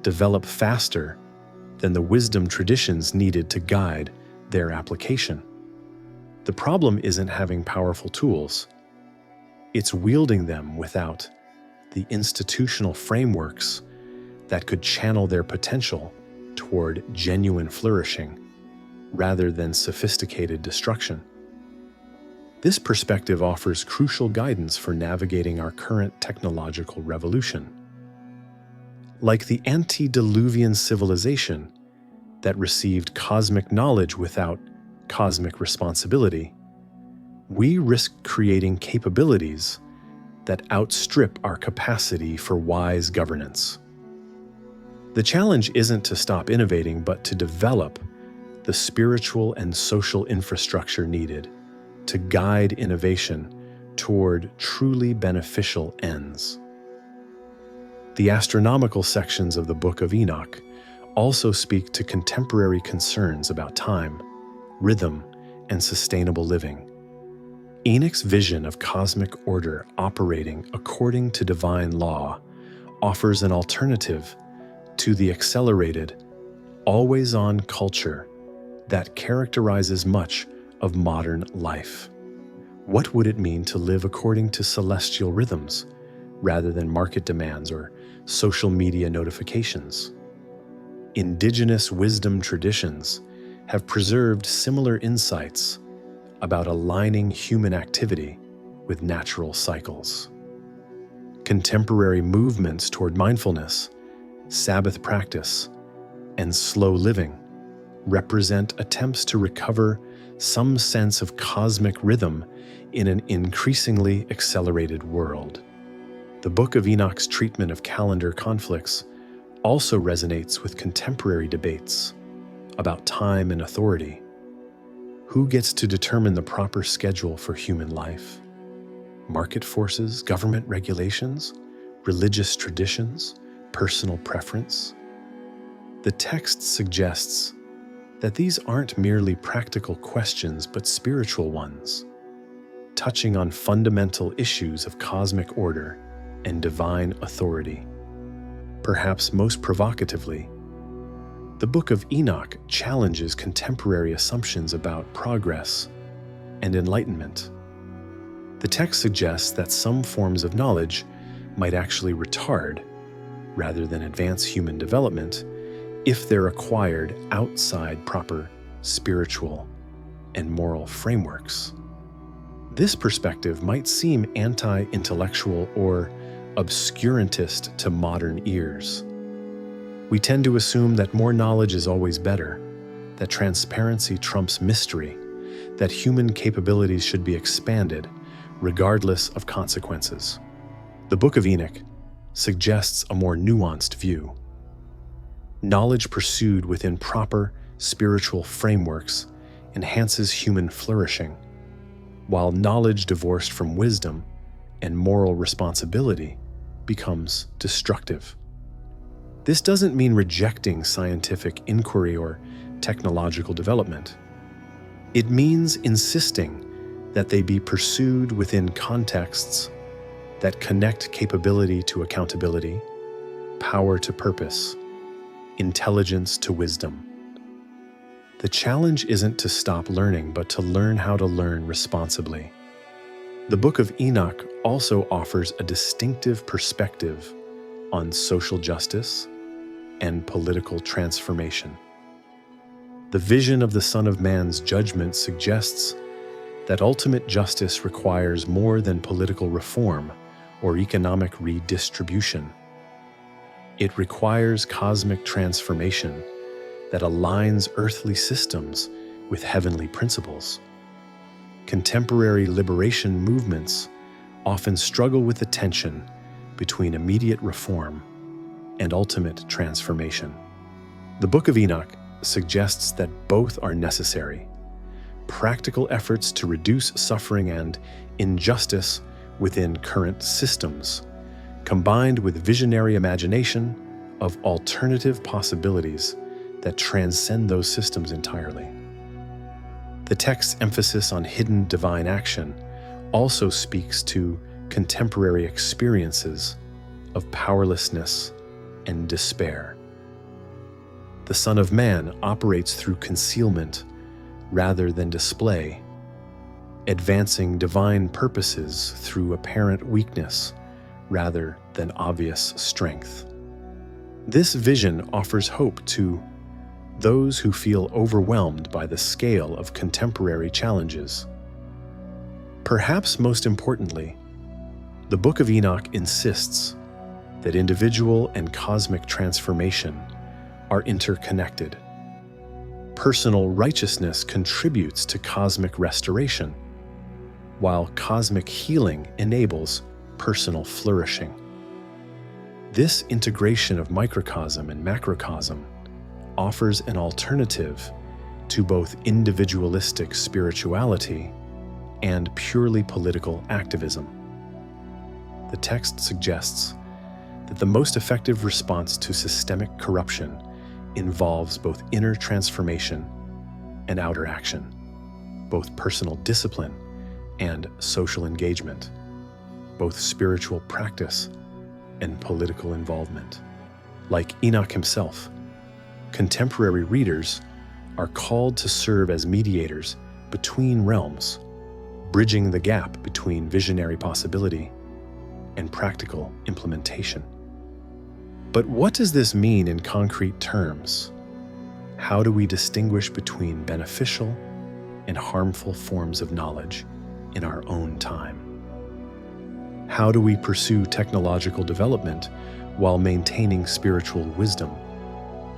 develop faster than the wisdom traditions needed to guide their application. The problem isn't having powerful tools. It's wielding them without the institutional frameworks that could channel their potential toward genuine flourishing rather than sophisticated destruction. This perspective offers crucial guidance for navigating our current technological revolution. Like the antediluvian civilization that received cosmic knowledge without cosmic responsibility, we risk creating capabilities that outstrip our capacity for wise governance. The challenge isn't to stop innovating, but to develop the spiritual and social infrastructure needed to guide innovation toward truly beneficial ends. The astronomical sections of the Book of Enoch also speak to contemporary concerns about time, rhythm, and sustainable living. Enoch's vision of cosmic order operating according to divine law offers an alternative to the accelerated, always-on culture that characterizes much of modern life. What would it mean to live according to celestial rhythms rather than market demands or social media notifications? Indigenous wisdom traditions have preserved similar insights about aligning human activity with natural cycles. Contemporary movements toward mindfulness, Sabbath practice, and slow living represent attempts to recover some sense of cosmic rhythm in an increasingly accelerated world. The Book of Enoch's treatment of calendar conflicts also resonates with contemporary debates about time and authority. Who gets to determine the proper schedule for human life? Market forces, government regulations, religious traditions, personal preference? The text suggests that these aren't merely practical questions but spiritual ones, touching on fundamental issues of cosmic order and divine authority. Perhaps most provocatively, the Book of Enoch challenges contemporary assumptions about progress and enlightenment. The text suggests that some forms of knowledge might actually retard, rather than advance human development, if they're acquired outside proper spiritual and moral frameworks. This perspective might seem anti-intellectual or obscurantist to modern ears. We tend to assume that more knowledge is always better, that transparency trumps mystery, that human capabilities should be expanded regardless of consequences. The Book of Enoch suggests a more nuanced view. Knowledge pursued within proper spiritual frameworks enhances human flourishing, while knowledge divorced from wisdom and moral responsibility becomes destructive. This doesn't mean rejecting scientific inquiry or technological development. It means insisting that they be pursued within contexts that connect capability to accountability, power to purpose, intelligence to wisdom. The challenge isn't to stop learning, but to learn how to learn responsibly. The Book of Enoch also offers a distinctive perspective on social justice and political transformation. The vision of the Son of Man's judgment suggests that ultimate justice requires more than political reform or economic redistribution. It requires cosmic transformation that aligns earthly systems with heavenly principles. Contemporary liberation movements often struggle with the tension between immediate reform and ultimate transformation. The Book of Enoch suggests that both are necessary. Practical efforts to reduce suffering and injustice within current systems, combined with visionary imagination of alternative possibilities that transcend those systems entirely. The text's emphasis on hidden divine action also speaks to contemporary experiences of powerlessness and despair. The Son of Man operates through concealment rather than display, advancing divine purposes through apparent weakness rather than obvious strength. This vision offers hope to those who feel overwhelmed by the scale of contemporary challenges. Perhaps most importantly, the Book of Enoch insists that individual and cosmic transformation are interconnected. Personal righteousness contributes to cosmic restoration, while cosmic healing enables personal flourishing. This integration of microcosm and macrocosm offers an alternative to both individualistic spirituality and purely political activism. The text suggests that the most effective response to systemic corruption involves both inner transformation and outer action, both personal discipline and social engagement, both spiritual practice and political involvement. Like Enoch himself, contemporary readers are called to serve as mediators between realms, bridging the gap between visionary possibility and practical implementation. But what does this mean in concrete terms? How do we distinguish between beneficial and harmful forms of knowledge in our own time? How do we pursue technological development while maintaining spiritual wisdom?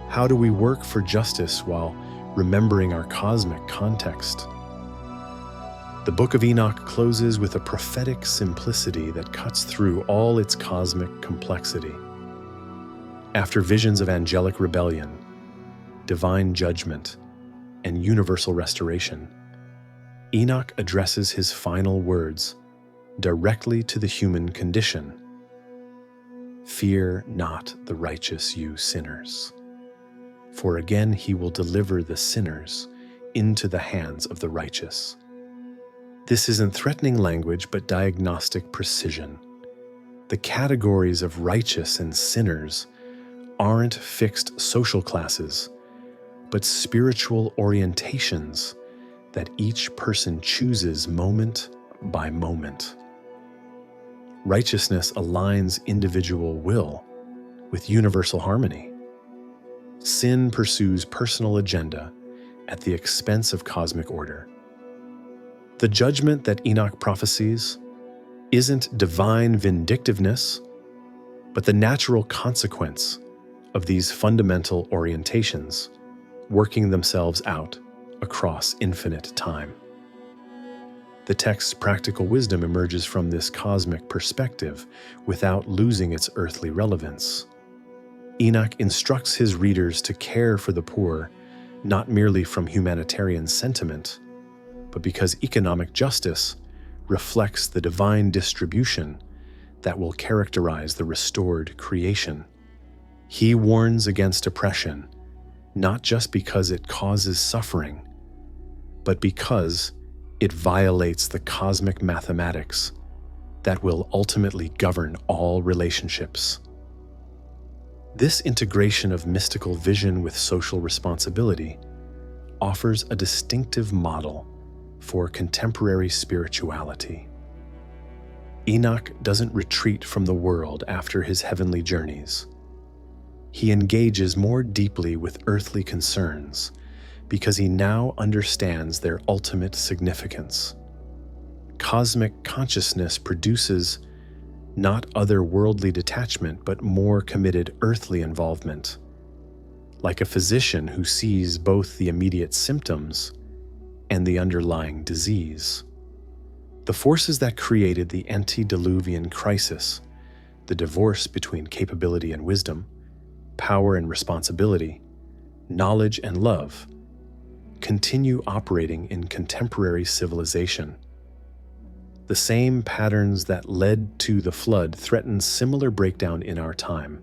How do we work for justice while remembering our cosmic context? The Book of Enoch closes with a prophetic simplicity that cuts through all its cosmic complexity. After visions of angelic rebellion, divine judgment, and universal restoration, Enoch addresses his final words directly to the human condition. Fear not the righteous, you sinners, for again he will deliver the sinners into the hands of the righteous. This isn't threatening language, but diagnostic precision. The categories of righteous and sinners aren't fixed social classes, but spiritual orientations that each person chooses moment by moment. Righteousness aligns individual will with universal harmony. Sin pursues personal agenda at the expense of cosmic order. The judgment that Enoch prophesies isn't divine vindictiveness, but the natural consequence of these fundamental orientations working themselves out across infinite time. The text's practical wisdom emerges from this cosmic perspective without losing its earthly relevance. Enoch instructs his readers to care for the poor, not merely from humanitarian sentiment, but because economic justice reflects the divine distribution that will characterize the restored creation. He warns against oppression, not just because it causes suffering, but because it violates the cosmic mathematics that will ultimately govern all relationships. This integration of mystical vision with social responsibility offers a distinctive model for contemporary spirituality. Enoch doesn't retreat from the world after his heavenly journeys. He engages more deeply with earthly concerns because he now understands their ultimate significance. Cosmic consciousness produces not otherworldly detachment, but more committed earthly involvement. Like a physician who sees both the immediate symptoms and the underlying disease. The forces that created the antediluvian crisis, the divorce between capability and wisdom, power and responsibility, knowledge and love, continue operating in contemporary civilization. The same patterns that led to the flood threaten similar breakdown in our time,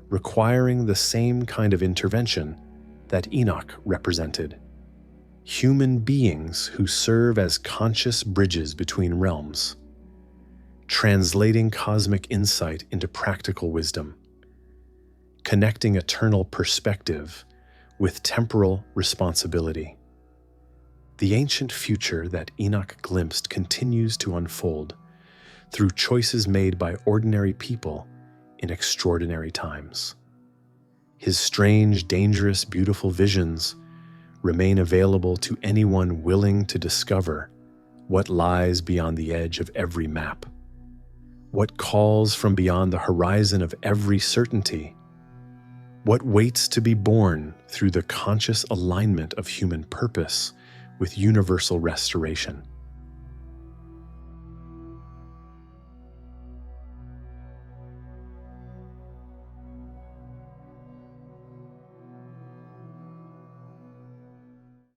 requiring the same kind of intervention that Enoch represented. Human beings who serve as conscious bridges between realms. translating cosmic insight into practical wisdom, connecting eternal perspective with temporal responsibility. The ancient future that Enoch glimpsed continues to unfold through choices made by ordinary people in extraordinary times. His strange, dangerous, beautiful visions remain available to anyone willing to discover what lies beyond the edge of every map, what calls from beyond the horizon of every certainty, what waits to be born through the conscious alignment of human purpose with universal restoration.